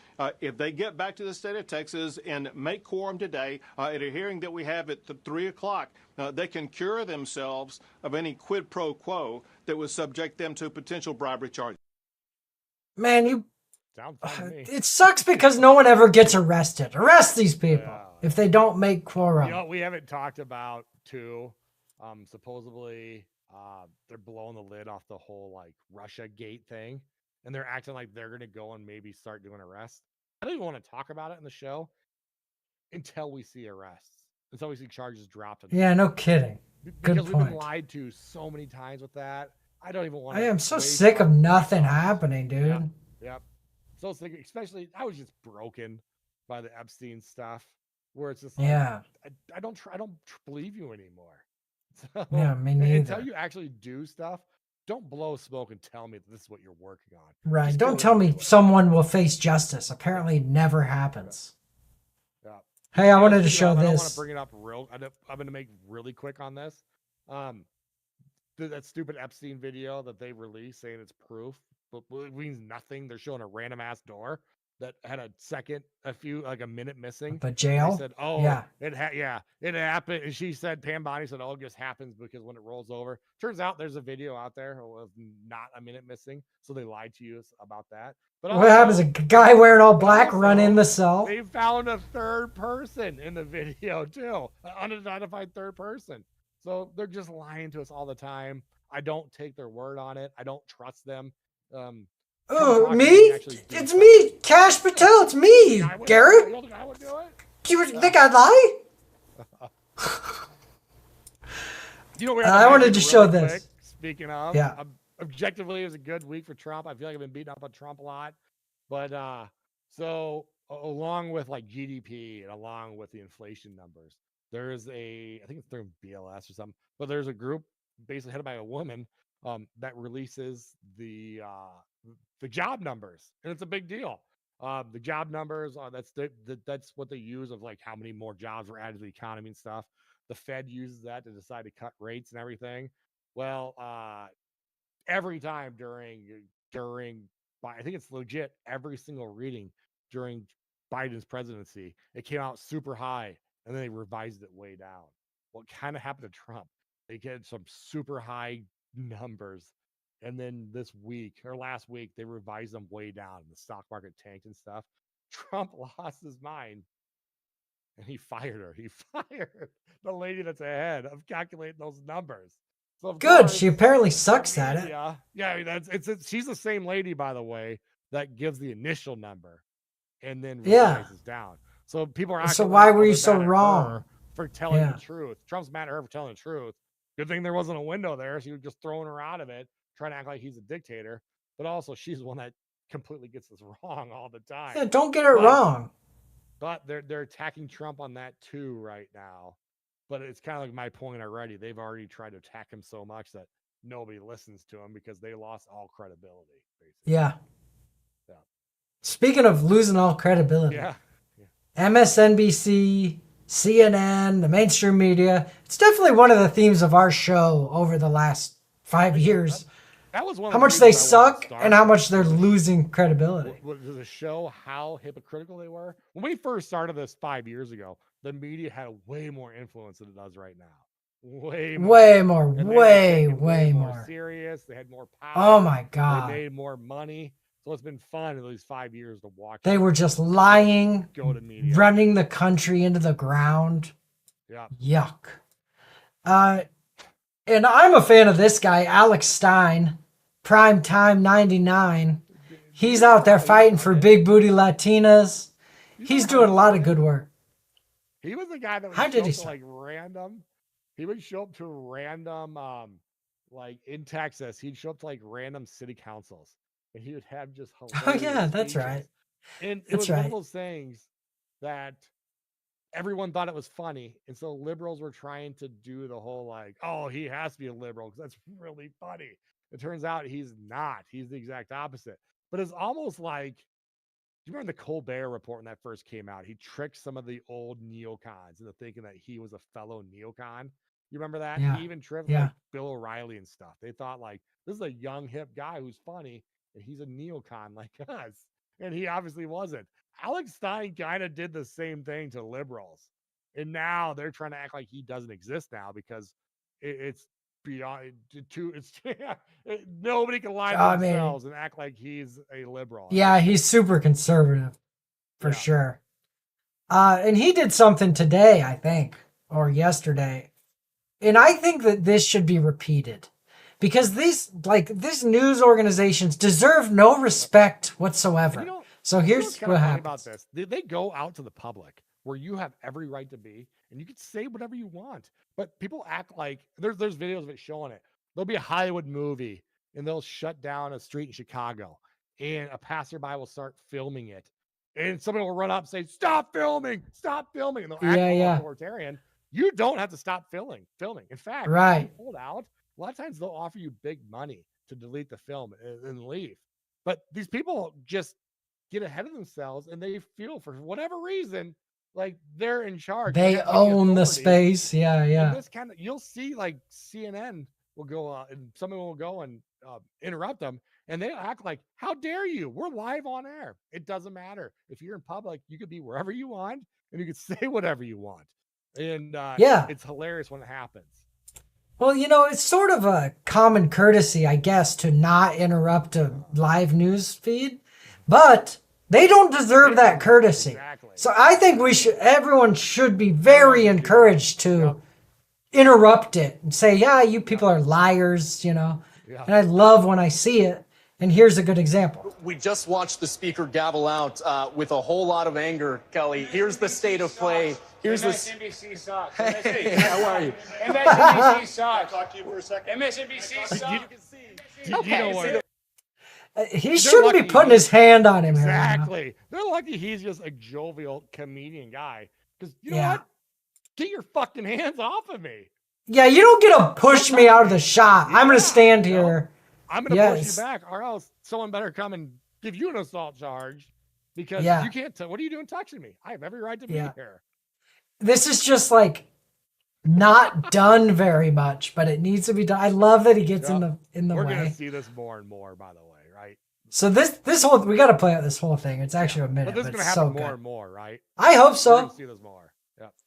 if they get back to the state of Texas and make quorum today, at a hearing that we have at 3 o'clock, they can cure themselves of any quid pro quo that would subject them to potential bribery charges. Man, Sounds fun to me. it sucks because no one ever gets arrested. Arrest these people if they don't make quorum. You know, we haven't talked about, too, supposedly they're blowing the lid off the whole, like, Russia Gate thing. And they're acting like they're going to go and maybe start doing arrests. I don't even want to talk about it in the show until we see arrests, until we see charges dropped. Yeah, no kidding. Good Because we've point. been lied to so many times with that. I don't even want I to. am so sick of nothing happening, dude. Yep. So sick, especially, I was just broken by the Epstein stuff, where it's just like, Yeah. I don't believe you anymore. So, Yeah, me until neither. you actually do stuff, don't blow smoke and tell me that this is what you're working on. Right. Just Don't go tell and me do it. someone will face justice. Apparently it never happens. Yeah. Hey, I wanted to Speaking show of, I don't want this. to bring it up I'm going to make really quick on this. That stupid Epstein video that they released saying it's proof, but it means nothing. They're showing a random ass door that had a minute missing. But jail? They said, oh, Yeah. it happened. And she said, Pam Bondi said, oh, it just happens because when it rolls over. Turns out there's a video out there of not a minute missing. So they lied to you about that. But What happens? A guy wearing all black run in the cell? They found a third person in the video too, an unidentified third person. So they're just lying to us all the time. I don't take their word on it. I don't trust them. Oh, me? It's me, Cash Patel. It's me, Garrett. You think I would do it? Do you think I'd lie? You know, I wanted to show this. Quick, speaking of, Yeah. Objectively, it was a good week for Trump. I feel like I've been beating up on Trump a lot, but so along with like GDP and along with the inflation numbers, there's I think it's through BLS or something, but there's a group basically headed by a woman that releases the job numbers, and it's a big deal. The job numbers that's what they use of like how many more jobs were added to the economy and stuff. The Fed uses that to decide to cut rates and everything. Well, every time during I think it's legit every single reading during Biden's presidency, it came out super high and then they revised it way down. What kind of happened to Trump? They get some super high numbers, and then this week or last week they revised them way down. The stock market tanked and stuff. Trump lost his mind and he fired her. He fired the lady that's ahead of calculating those numbers. So Good. She apparently sucks at it. Yeah, she's the same lady, by the way, that gives the initial number and then revises down. So people are So why were you so wrong? For telling the truth? Trump's mad at her for telling the truth. Good thing there wasn't a window there. She was just throwing her out of it, trying to act like he's a dictator. But also, she's the one that completely gets this wrong all the time. Yeah, don't get it wrong. But they're attacking Trump on that too right now. But it's kind of like my point already. They've already tried to attack him so much that nobody listens to him because they lost all credibility. Basically. Yeah. Speaking of losing all credibility, MSNBC, CNN, the mainstream media, it's definitely one of the themes of our show over the last 5 years. That was one. How Of the much they reasons I wanted to suck start and how much they're losing credibility. to show how hypocritical they were. When we first started this 5 years ago, the media had way more influence than it does right now. Way more. Way more. And they were Way, taken way more more. serious. They had more power. Oh my God. They made more money. So it's been fun in these 5 years to watch. They were just lying, go to media. running the country into the ground. Yeah. Yuck. And I'm a fan of this guy, Alex Stein, Prime Time 99. He's out there fighting for big booty Latinas. He's doing a lot of good work. He was the guy that would How show did up he to like random. He would show up to random, like in Texas. He'd show up to like random city councils, and he would have just hilarious. Oh yeah, that's speeches. right. And it That's was one right. of those things that everyone thought it was funny, and so liberals were trying to do the whole like, oh, he has to be a liberal because that's really funny. It turns out he's not. He's the exact opposite. But it's almost like, do you remember the Colbert Report when that first came out? He tricked some of the old neocons into thinking that he was a fellow neocon. You remember that? Yeah. He even tricked Yeah. like Bill O'Reilly and stuff. They thought like, this is a young hip guy who's funny, and he's a neocon like us. And he obviously wasn't. Alex Stein kind of did the same thing to liberals. And now they're trying to act like he doesn't exist now because it's beyond nobody can lie to I mean, themselves and act like he's a liberal. Yeah, he's super conservative for sure. And he did something today, I think, or yesterday. And I think that this should be repeated because these news organizations deserve no respect whatsoever. So here's what happens. About this. They go out to the public where you have every right to be and you can say whatever you want. But people act like there's videos of it showing it. There'll be a Hollywood movie and they'll shut down a street in Chicago and a passerby will start filming it. And somebody will run up and say, stop filming. And they'll act all authoritarian. You don't have to stop filming. In fact, if you hold out, a lot of times they'll offer you big money to delete the film and leave. But these people just get ahead of themselves and they feel for whatever reason like they're in charge. They own the space. Yeah. And this kind of, you'll see like CNN will go and someone will go and interrupt them and they'll act like, how dare you? We're live on air. It doesn't matter. If you're in public, you could be wherever you want and you could say whatever you want. And it's hilarious when it happens. Well, it's sort of a common courtesy, I guess, to not interrupt a live news feed, but they don't deserve that courtesy. Exactly. So I think everyone should be very encouraged to interrupt it and say, yeah, you people are liars, And I love when I see it. And here's a good example. We just watched the speaker gavel out with a whole lot of anger, Kelly. Here's the state of play. Here's MSNBC sucks. Hey, how are you? MSNBC sucks. Talk to you for a second. MSNBC sucks. Okay. He shouldn't be putting his hand on him. Exactly. They're lucky he's just a jovial comedian guy. Because you know what? Get your fucking hands off of me. Yeah, you don't get to push me out of the shot. I'm going to stand here. I'm going to push you back, or else someone better come and give you an assault charge because you can't. What are you doing touching me? I have every right to be here. This is just like not done very much, but it needs to be done. I love that he gets in the way. We're gonna see this more and more, by the way, right? So this whole we got to play out this whole thing. It's actually a minute, but this is gonna happen more and more, right? I hope so. We're gonna see this more.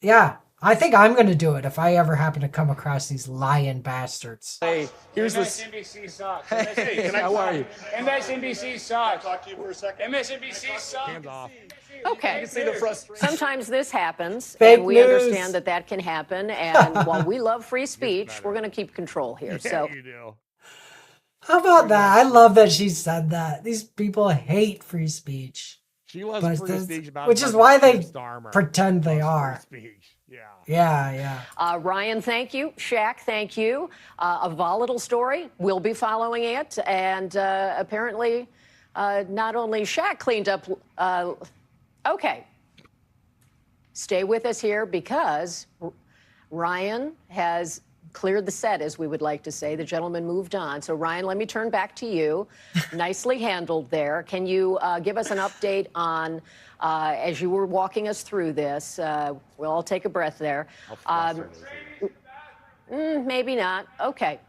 Yeah. I think I'm going to do it if I ever happen to come across these lying bastards. Hey, here's MSNBC sucks. Hey, how are you? MSNBC sucks. Talk to you for a second. MSNBC sucks. Hands off. Okay. Sometimes this happens, Fake and we news. understand that can happen. And while we love free speech, we're going to keep control here. Yeah, So you do. How about that? I love that she said that. These people hate free speech. She loves free speech, which is why they pretend they are. Speech. Yeah. Ryan, thank you. Shaq, thank you. A volatile story. We'll be following it. And apparently, not only Shaq cleaned up. Okay. Stay with us here because Ryan has cleared the set, as we would like to say. The gentleman moved on. So, Ryan, let me turn back to you. Nicely handled there. Can you give us an update on, as you were walking us through this, we'll all take a breath there. Maybe not. Okay.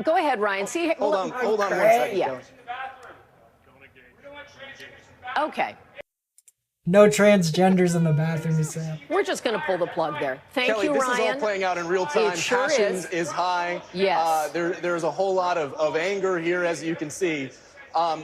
Go ahead, Ryan. See, Hold on one second. Yeah. Okay. No transgenders in the bathroom, Sam. We're just going to pull the plug there. Thank Kelly, you, this Ryan. is all playing out in real time. It sure Passion is high. Yes. There's a whole lot of anger here, as you can see.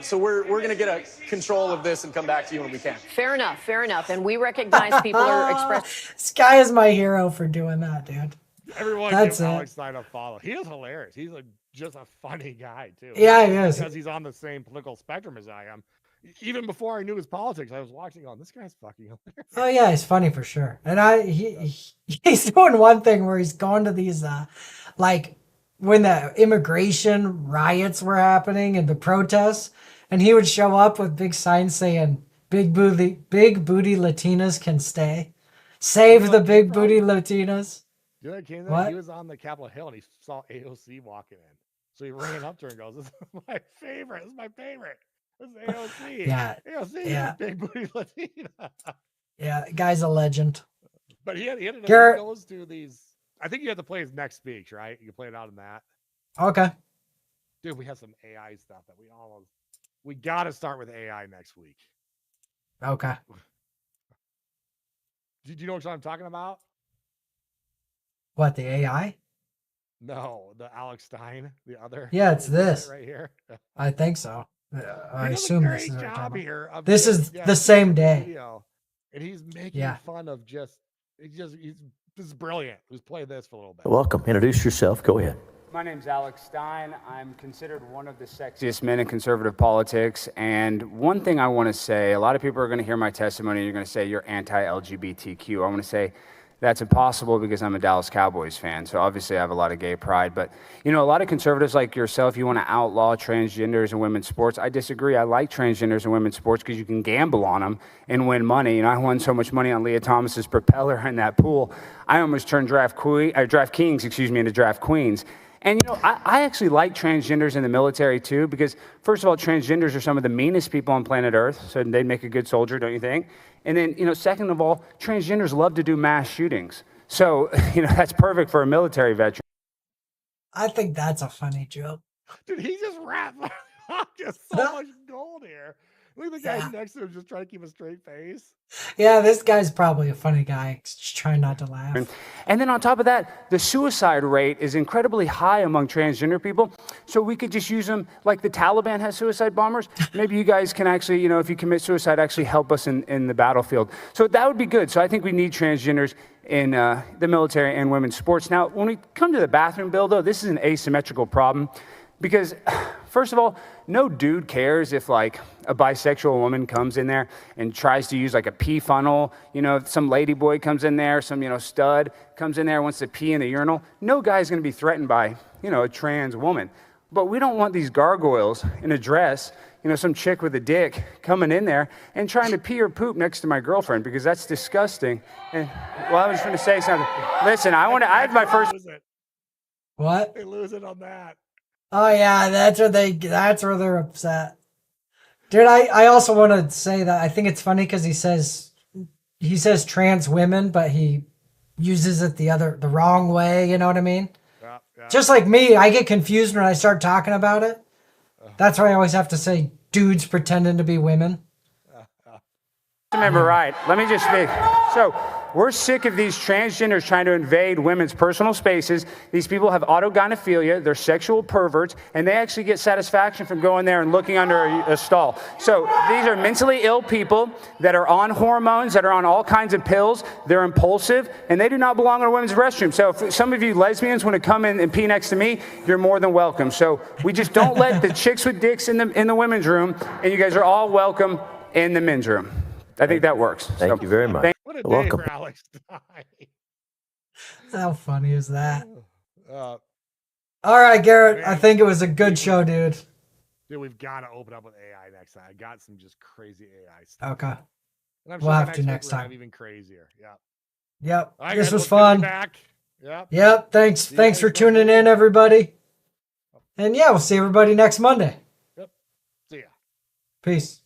So we're going to get a control of this and come back to you when we can. Fair enough. Fair enough. And we recognize people are expressing. This guy is my hero for doing that, dude. Everyone That's give it. Alex Stein a follow. He is hilarious. He's just a funny guy, too. Yeah, he is. Because he's on the same political spectrum as I am. Even before I knew his politics, I was watching on this guy's fucking hilarious. Oh yeah, he's funny for sure. And he's doing one thing where he's going to these like when the immigration riots were happening and the protests, and he would show up with big signs saying big booty Latinas can stay. Save the big booty Latinas. You know what came What? He was on the Capitol Hill and he saw AOC walking in. So he ran up to her and goes, "This is my favorite. This is my favorite. This is AOC. Yeah. AOC Yeah. is big booty Latina." Yeah, the guy's a legend. But he Garrett- goes to these. I think you have to play his next speech, right? You can play it out in that. Okay. Dude, we have some AI stuff that we got to start with AI next week. Okay. Do you know what I'm talking about? What, the AI? No, the Alex Stein, the other. Yeah, it's this. right here. I think so. I He does assume a this great is what we're job talking here. about. Of This just- is yeah, the same day. video, and he's making Yeah. fun of he's brilliant. Who's played this for a little bit? Welcome. Introduce yourself. Go ahead. My name's Alex Stein. I'm considered one of the sexiest men in conservative politics. And one thing I want to say, a lot of people are going to hear my testimony and you're going to say you're anti-LGBTQ. I want to say that's impossible because I'm a Dallas Cowboys fan. So obviously I have a lot of gay pride. But, you know, a lot of conservatives like yourself, you want to outlaw transgenders in women's sports. I disagree. I like transgenders in women's sports because you can gamble on them and win money. You know, I won so much money on Leah Thomas's propeller in that pool. I almost turned draft kings into draft queens. And, you know, I actually like transgenders in the military, too, because, first of all, transgenders are some of the meanest people on planet Earth, so they'd make a good soldier, don't you think? And then, you know, second of all, transgenders love to do mass shootings. So, you know, that's perfect for a military veteran. I think that's a funny joke. Dude, he just wrapped just so much gold here. Look at the guy next to him just trying to keep a straight face. Yeah, this guy's probably a funny guy. Just trying not to laugh. And then on top of that, the suicide rate is incredibly high among transgender people. So we could just use them like the Taliban has suicide bombers. Maybe you guys can actually, you know, if you commit suicide, actually help us in the battlefield. So that would be good. So I think we need transgenders in the military and women's sports. Now, when we come to the bathroom bill, though, this is an asymmetrical problem. Because, first of all, no dude cares if, like, a bisexual woman comes in there and tries to use, like, a pee funnel. You know, if some lady boy comes in there, some, you know, stud comes in there and wants to pee in the urinal. No guy's going to be threatened by, you know, a trans woman. But we don't want these gargoyles in a dress, you know, some chick with a dick coming in there and trying to pee or poop next to my girlfriend because that's disgusting. And, well, I was going to say something. Listen, I have my first... What? They lose it on that. Oh yeah, that's where they're upset. Dude, I also want to say that I think it's funny because he says trans women, but he uses it the wrong way, you know what I mean? Yeah. Just like me, I get confused when I start talking about it. That's why I always have to say dudes pretending to be women. Remember right. Let me just speak. So we're sick of these transgenders trying to invade women's personal spaces. These people have autogynephilia. They're sexual perverts, and they actually get satisfaction from going there and looking under a stall. So these are mentally ill people that are on hormones, that are on all kinds of pills. They're impulsive, and they do not belong in a women's restroom. So if some of you lesbians want to come in and pee next to me, you're more than welcome. So we just don't let the chicks with dicks in the women's rom, and you guys are all welcome in the men's room. I think that works. Thank you very much. What a day Welcome. for Alex Stein. How funny is that? Uh, All right, Garrett, man. I think it was a good show, dude. Dude, we've got to open up with AI next time. I got some just crazy AI stuff. Okay. And I'm We'll the have to week next we're gonna time. have even crazier. Yeah. Yep. All right, This guys, was let's get you fun. back. Yep. Yep. Thanks. See you Thanks guys for next tuning week. in, everybody. And yeah, we'll see everybody next Monday. Yep. See ya. Peace.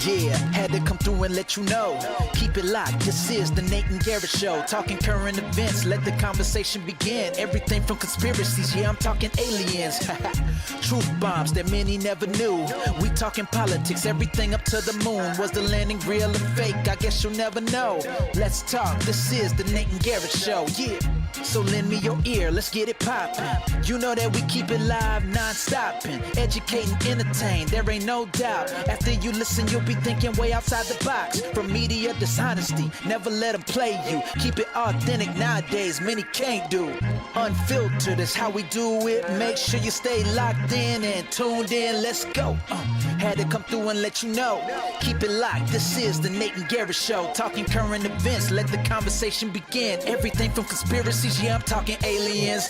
Yeah, had to come through and let you know. Keep it locked, this is the Nate and Garrett Show. Talking current events, let the conversation begin. Everything from conspiracies, yeah, I'm talking aliens. Truth bombs that many never knew. We talking politics, everything up to the moon. Was the landing real or fake? I guess you'll never know. Let's talk, this is the Nate and Garrett Show, yeah. So lend me your ear, let's get it poppin'. You know that we keep it live, non-stopping. Educating, entertain, there ain't no doubt. After you listen, you'll be thinking way outside the box. From media dishonesty, never let them play you. Keep it authentic nowadays, many can't do. Unfiltered is how we do it. Make sure you stay locked in and tuned in, let's go. Had to come through and let you know. Keep it locked, this is the Nate and Garrett Show. Talking current events, let the conversation begin. Everything from conspiracies, yeah, I'm talking aliens.